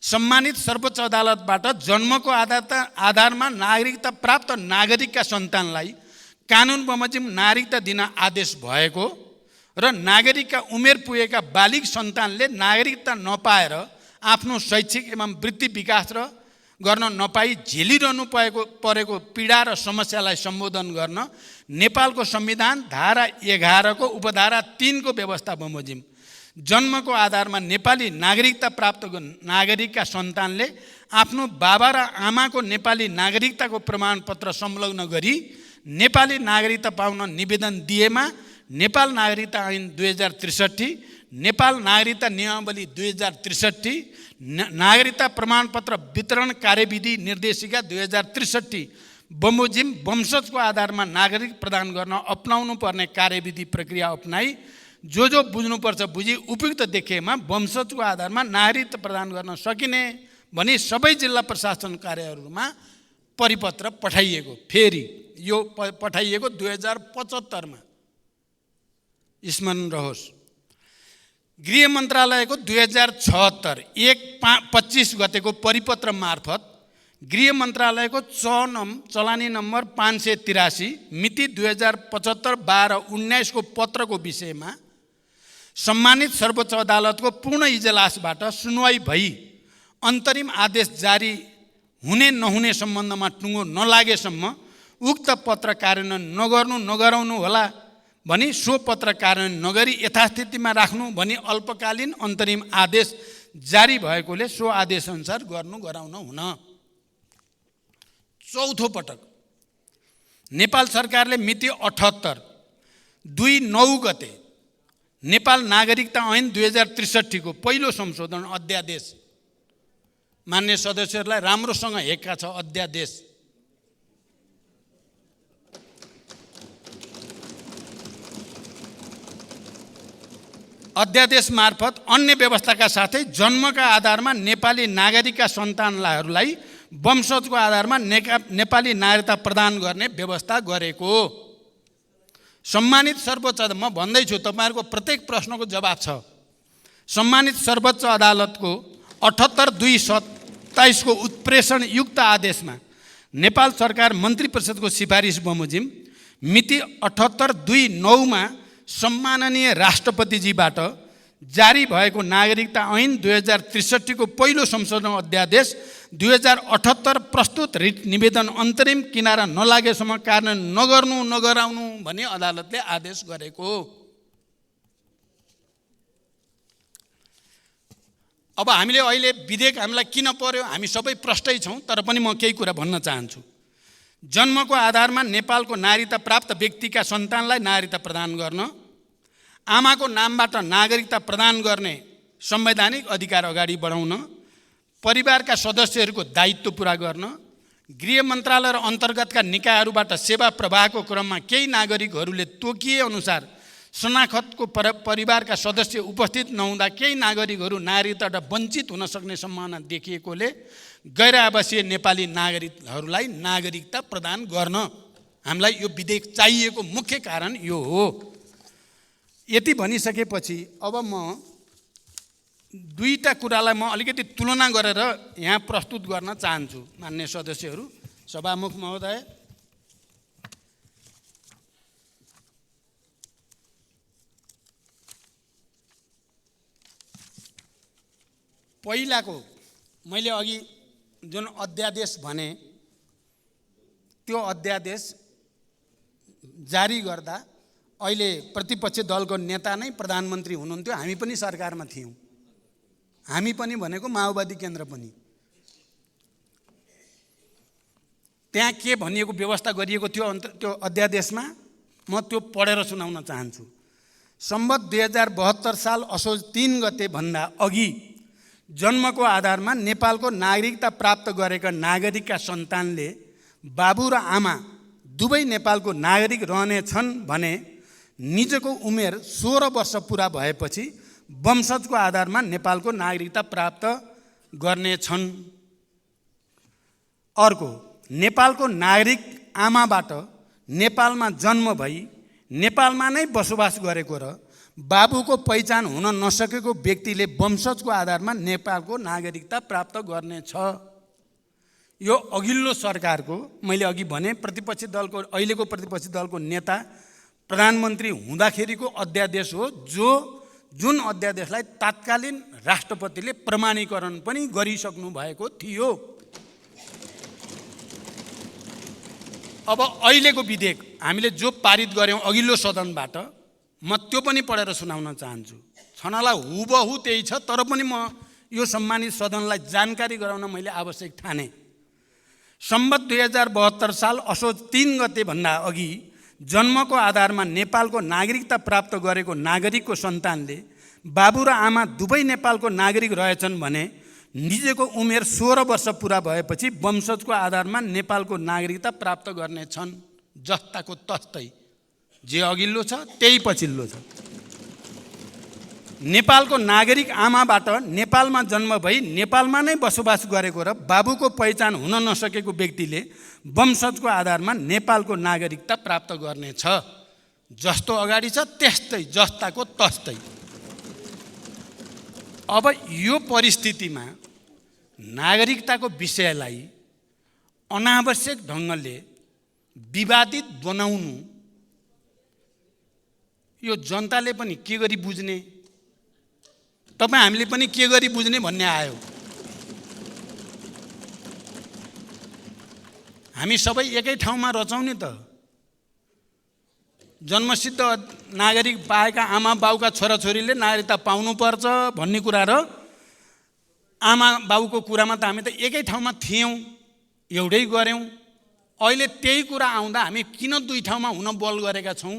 सम्मानित सर्वोच्च अदालतबाट जन्मको आधारमा नागरिकता प्राप्त नागरिकका सन्तानलाई कानुन बमोजिम नागरिकता दिन आदेश भएको र नागरिकका उमेर पुगेका बालिग सन्तानले नागरिकता नपाएर आफ्नो शैक्षिक एवं वृत्ति विकास गर्न नपाई झेलिरहनु परेको पीडा र समस्यालाई सम्बोधन गर्न नेपालको संविधान धारा 11 को उपधारा 3 को व्यवस्था बमोजिम जन्मको आधारमा नेपाली नागरिकता प्राप्त नागरिकका सन्तानले आफ्नो बाबा र आमाको नेपाली नागरिकताको प्रमाणपत्र संलग्न गरी नेपाली नागरिकता पाउन निवेदन दिएमा नेपाल नागरिकता ऐन 2063, नेपाल नागरिकता नियमावली 2063, नागरिकता प्रमाणपत्र वितरण कार्यविधि निर्देशिका 2063 बमोजिम वंशजको आधारमा नागरिक प्रदान गर्न अपनाउनु पर्ने कार्यविधि प्रक्रिया अपनाई जो बुझ्नुपर्छ बुझी उपयुक्त देखिएमा वंशजको आधारमा नागरिकता प्रदान गर्न सकिने भनी सबै जिल्ला प्रशासन कार्यालयहरूमा परिपत्र पठाइएको। फेरि यो पठाइएको 2075 मा, स्मरण रहोस्। गृह मन्त्रालयको 2076/1/25 गतेको परिपत्र मार्फत गृह मन्त्रालयको चलानी नम्बर 583 मिति 2075/12/19 को पत्रको विषयमा सम्मानित सर्वोच्च अदालतको पूर्ण इजलासबाट सुनवाई भई अन्तरिम आदेश जारी हुने नहुने सम्बन्धमा टुङ्गो नलागेसम्म उक्त पत्र कार्यान्वयन नगराउनु होला भनी सो पत्र कार्यान्वयन नगरी यथास्थितिमा राख्नु भनी अल्पकालीन अन्तरिम आदेश जारी भएकोले सो आदेशअनुसार गराउन हुन। चौथो पटक नेपाल सरकारले मिति 78/2/9 गते नेपाल नागरिकता ऐन 2063 को पहिलो संशोधन अध्यादेश, मान्य सदस्यहरूलाई राम्रोसँग हेक्का छ अध्यादेश, अध्यादेश मार्फत अन्य व्यवस्थाका साथै जन्मका आधारमा नेपाली नागरिकका सन्तानहरूलाई वंशजको आधारमा नेपाली नागरिकता प्रदान गर्ने व्यवस्था गरेको। सम्मानित सर्वोच्च अदालत, म भन्दैछु तपाईँहरूको प्रत्येक प्रश्नको जवाब छ। सम्मानित सर्वोच्च अदालतको 78/2/27 को उत्प्रेषण युक्त आदेशमा नेपाल सरकार मन्त्री परिषदको सिफारिस बमोजिम मिति 78/2/9 मा सम्माननीय राष्ट्रपतिजीबाट जारी भएको नागरिकता ऐन 2063 को पहिलो संशोधन अध्यादेश 2078 प्रस्तुत रिट निवेदन अन्तरिम किनारा नलागेसम्म कार्यान्वयन नगराउनु भनी अदालतले आदेश गरेको। अब हामीले अहिले विधेयक हामीलाई किन पर्यो, हामी सबै प्रष्टै छौँ, तर पनि म केही कुरा भन्न चाहन्छु। जन्मको आधारमा नेपालको नागरिकता प्राप्त व्यक्तिका सन्तानलाई नागरिकता प्रदान गर्न, आमाको नामबाट नागरिकता प्रदान गर्ने संवैधानिक अधिकार अगाडि बढाउन, परिवारका सदस्यहरूको दायित्व पुरा गर्न, गृह मन्त्रालय र अन्तर्गतका निकायहरूबाट सेवा प्रवाहको क्रममा केही नागरिकहरूले तोकिए अनुसार शनाखतको परिवारका सदस्य उपस्थित नहुँदा केही नागरिकहरू नागरिकताबाट वञ्चित हुन सक्ने सम्भावना देखिएकोले गैर आवासीय नेपाली नागरिकहरूलाई नागरिकता प्रदान गर्न हामीलाई यो विधेयक चाहिएको मुख्य कारण यो हो। यति भनिसकेपछि अब म दुईटा कुरालाई म अलिकति तुलना गरेर यहाँ प्रस्तुत गर्न चाहन्छु। मान्य सदस्यहरू, सभामुख महोदय, पहिलाको मैले अघि जुन अध्यादेश भने त्यो अध्यादेश जारी गर्दा अहिले प्रतिपक्ष दलको नेता नै प्रधानमन्त्री हुनुहुन्थ्यो, हामी पनि सरकारमा थियौँ, हामी पनि भनेको माओवादी केन्द्र पनि। त्यहाँ के भनिएको व्यवस्था गरिएको थियो त्यो अध्यादेशमा, म त्यो पढेर सुनाउन चाहन्छु। सम्वत 2072 साल असोज 3 गते भन्दा अघि जन्मको आधारमा नेपालको नागरिकता प्राप्त गरेका नागरिकका सन्तानले बाबु र आमा दुवै नेपालको नागरिक रहनेछन् भने निजको उमेर 16 वर्ष पुरा भएपछि वंशजको आधारमा नेपालको नागरिकता प्राप्त गर्नेछन्। अर्को, नेपालको नागरिक आमाबाट नेपालमा जन्म भई नेपालमा नै बसोबास गरेको र बाबुको पहिचान हुन नसकेको व्यक्तिले वंशजको आधारमा नेपालको नागरिकता प्राप्त गर्नेछ। यो अघिल्लो सरकारको, मैले अघि भने प्रतिपक्षी दलको, अहिलेको प्रतिपक्षी दलको नेता प्रधानमन्त्री हुँदाखेरिको अध्यादेश हो, जुन अध्यादेशलाई तात्कालीन राष्ट्रपतिले प्रमाणीकरण पनि गरिसक्नु भएको थियो। अब अहिलेको विधेयक हामीले जो पारित गर्यौँ अघिल्लो सदनबाट, म त्यो पनि पढेर सुनाउन चाहन्छु। छनाला हुबहु त्यही छ, तर पनि म यो सम्मानित सदनलाई जानकारी गराउन मैले आवश्यक ठाने। सम्वत 2072 साल असोज 3 गते भन्दा अघि जन्मको आधारमा नेपालको नागरिकता प्राप्त गरेको नागरिकको सन्तानले बाबु र आमा दुवै नेपालको नागरिक रहेछन् भने निजको उमेर 16 वर्ष पुरा भएपछि वंशजको आधारमा नेपालको नागरिकता प्राप्त गर्नेछन्। जस्ताको तस्तै, जे अघिल्लो छ त्यही पछिल्लो छ। नेपालको नागरिक आमाबाट नेपालमा जन्म भई नेपालमा नै बसोबास गरेको र बाबुको पहिचान हुन नसकेको व्यक्तिले वंशजको आधारमा नेपालको नागरिकता प्राप्त गर्नेछ। जस्तो अगाडि छ त्यस्तै, जस्ताको तस्तै। अब यो परिस्थितिमा नागरिकताको विषयलाई अनावश्यक ढङ्गले विवादित बनाउनु यो जनताले पनि के गरी बुझ्ने, तपाईँ हामीले पनि के गरी बुझ्ने भन्ने आयो। हामी सबै एकै ठाउँमा रचौँ नि त। जन्मसिद्ध नागरिक पाएका आमा बाउका छोराछोरीले नागरिकता पाउनुपर्छ भन्ने कुरा र आमा बाउको कुरामा त हामी त एकै ठाउँमा थियौँ, एउटै गऱ्यौँ, अहिले त्यही कुरा आउँदा हामी किन दुई ठाउँमा हुन बल गरेका छौँ?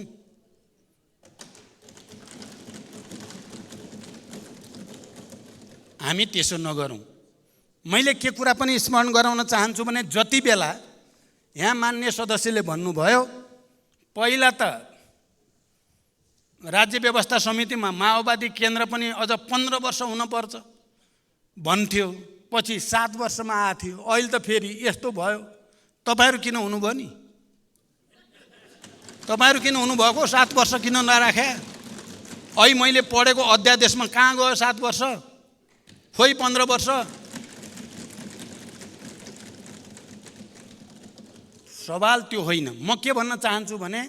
हामी त्यसो नगरौँ। मैले के कुरा पनि स्मरण गराउन चाहन्छु भने जति बेला यहाँ मान्य सदस्यले भन्नुभयो पहिला त राज्य व्यवस्था समितिमा माओवादी केन्द्र पनि अझ 15 वर्ष हुनुपर्छ भन्थ्यो, पछि 7 वर्षमा आएको थियो, अहिले त फेरि यस्तो भयो। तपाईहरु किन हुनुभयो नि? तपाईहरु किन हुनुभएको? 7 वर्ष किन नराखे? अहिले मैले पढेको अध्यादेशमा कहाँ गयो 7 वर्ष? खोइ 15 वर्ष। सवाल त्यो होइन। म के भन्न चाहन्छु भने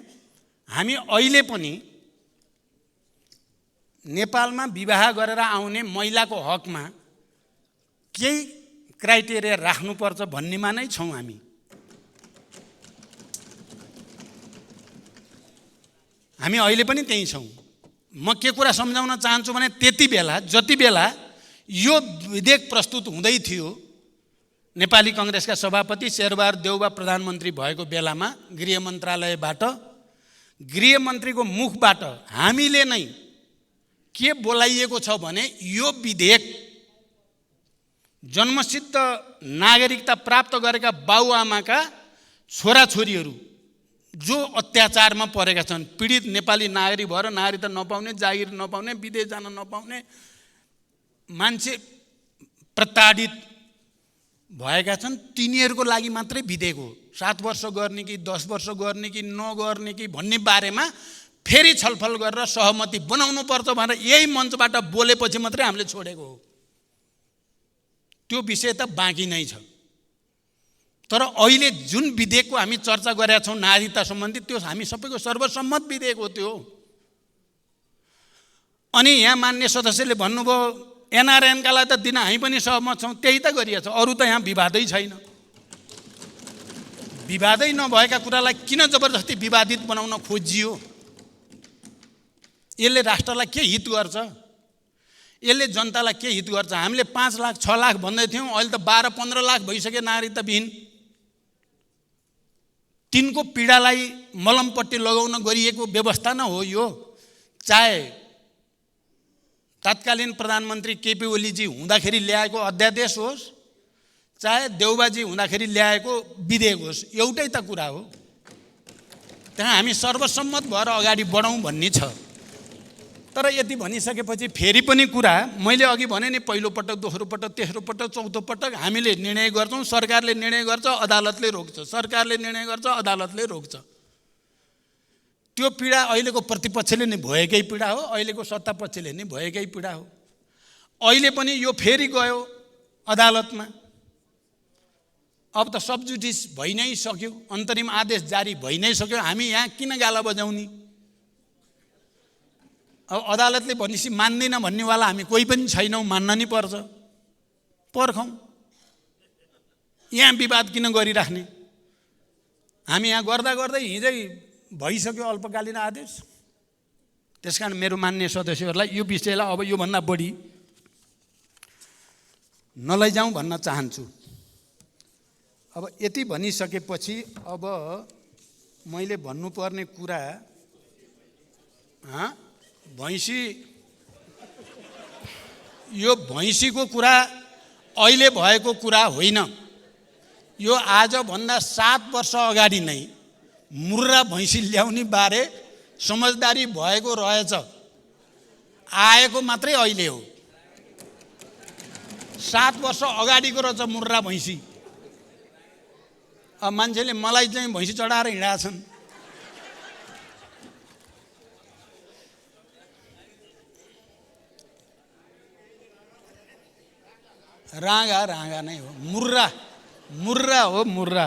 हामी अहिले पनि नेपालमा विवाह गरेर आउने महिलाको हकमा केही क्राइटेरिया राख्नुपर्छ भन्नेमा नै छौँ हामी। हामी अहिले पनि त्यही छौँ। म के कुरा सम्झाउन चाहन्छु भने त्यति बेला जति बेला यो विधेयक प्रस्तुत हुँदै थियो, नेपाली कांग्रेसका सभापति शेरबहादुर देउवा प्रधानमन्त्री भएको बेलामा गृह मन्त्रालयबाट, गृहमन्त्रीको मुखबाट हामीले नै के बोलाइएको छ भने यो विधेयक जन्मसिद्ध नागरिकता प्राप्त गरेका बाउआमाका छोराछोरीहरू जो अत्याचारमा परेका छन्, पीडित नेपाली नागरिक भएर नागरिकता नपाउने, जागिर नपाउने, विदेश जान नपाउने मान्छे प्रताडित भएका छन्, तिनीहरूको लागि मात्रै विधेयक हो। 7 वर्ष गर्ने कि 10 वर्ष गर्ने कि नगर्ने कि भन्ने बारेमा फेरि छलफल गरेर सहमति बनाउनु पर्छ भनेर यही मञ्चबाट बोलेपछि मात्रै हामीले छोडेको हो। त्यो विषय त बाँकी नै छ। तर अहिले जुन विधेयकको हामी चर्चा गरेका छौँ नागरिकता सम्बन्धी, त्यो हामी सबैको सर्वसम्मत विधेयक हो त्यो। अनि यहाँ मान्य सदस्यले भन्नुभयो एनआरएनका लागि त दिन हामी पनि सहमत छौँ, त्यही त गरिएको छ, अरू त यहाँ विवादै छैन। विवादै नभएका कुरालाई किन जबरजस्ती विवादित बनाउन खोजियो? यसले राष्ट्रलाई के हित गर्छ? यसले जनतालाई के हित गर्छ? हामीले 5 लाख 6 लाख भन्दै थियौँ, अहिले त 12-15 लाख भइसक्यो नागरिकताविहीन। तिनको पीडालाई मलमपट्टि लगाउन गरिएको व्यवस्था न हो यो। चाहे तत्कालीन प्रधानमन्त्री केपी ओलीजी हुँदाखेरि ल्याएको अध्यादेश होस्, चाहे देउबाजी हुँदाखेरि ल्याएको विधेयक होस्, एउटै त कुरा हो। त्यहाँ हामी सर्वसम्मत भएर अगाडि बढौँ भन्ने छ। तर यति भनिसकेपछि फेरि पनि कुरा मैले अघि भने नि, पहिलो पटक, दोस्रो पटक, तेस्रो पटक, चौथो पटक हामीले निर्णय गर्छौँ, सरकारले निर्णय गर्छ, अदालतले रोक्छ, सरकारले निर्णय गर्छ, अदालतले रोक्छ। त्यो पीडा अहिलेको प्रतिपक्षले नै भएकै पीडा हो, अहिलेको सत्तापक्षले नै भएकै पीडा हो। अहिले पनि यो फेरि गयो अदालतमा। अब त सबजुडिस भइ नै सक्यो, अन्तरिम आदेश जारी भइ नै सक्यो, हामी यहाँ किन गाला बजाउने? अब अदालतले भनेपछि मान्दैन भन्नेवाला हामी कोही पनि छैनौँ, मान्न नि पर्छ। पर्खौँ, यहाँ विवाद किन गरिराख्ने? हामी यहाँ गर्दा गर्दै हिजै भइसक्यो अल्पकालीन आदेश। त्यसकारण मेरो मान्य सदस्यहरूलाई यो विषयलाई अब योभन्दा बढी नलैजाउँ भन्न चाहन्छु। अब यति भनिसकेपछि अब मैले भन्नुपर्ने कुरा, भैँसी, यो भैँसीको कुरा अहिले भएको कुरा होइन। यो आजभन्दा 7 वर्ष अगाडि नै मुर्रा भैँसी ल्याउने बारे समझदारी भएको रहेछ, आएको मात्रै अहिले हो। 7 वर्ष अगाडिको रहेछ मुर्रा भैँसी। अब मान्छेले मलाई चाहिँ भैँसी चढाएर हिँडाछन्। राँगा राँगा नै हो, मुर्रा मुर्रा हो, मुर्रा।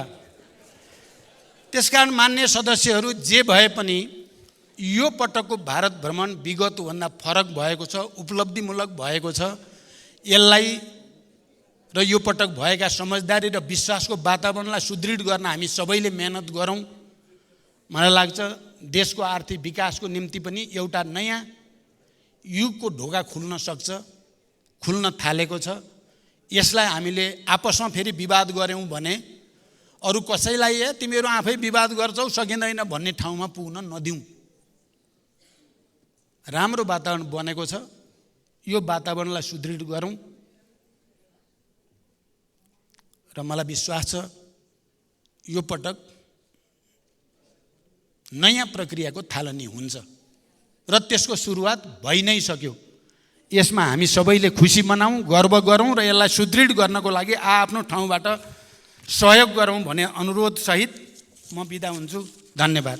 त्यसकारण मान्य सदस्यहरू जे भए पनि यो पटकको भारत भ्रमण विगतभन्दा फरक भएको छ, उपलब्धिमूलक भएको छ। यसलाई र यो पटक भएका समझदारी र विश्वासको वातावरणलाई सुदृढ गर्न हामी सबैले मेहनत गरौँ। मलाई लाग्छ देशको आर्थिक विकासको निम्ति पनि एउटा नयाँ युगको ढोका खुल्न सक्छ, खुल्न थालेको छ। यसलाई हामीले आपसमा फेरि विवाद गऱ्यौँ भने अरू कसैलाई तिमीहरू आफै विवाद गर्छौ सकिँदैन भन्ने ठाउँमा पुग्न नदिउँ। राम्रो वातावरण बनेको छ, यो वातावरणलाई सुदृढ गरौँ र मलाई विश्वास छ यो पटक नयाँ प्रक्रियाको थालनी हुन्छ र त्यसको सुरुवात भइ नै सक्यो। यसमा हामी सबैले खुसी मनाऊँ, गर्व गरौँ र यसलाई सुदृढ गर्नको लागि आफ्नो ठाउँबाट सहयोग गरौँ भन्ने अनुरोध सहित म बिदा हुन्छु। धन्यवाद।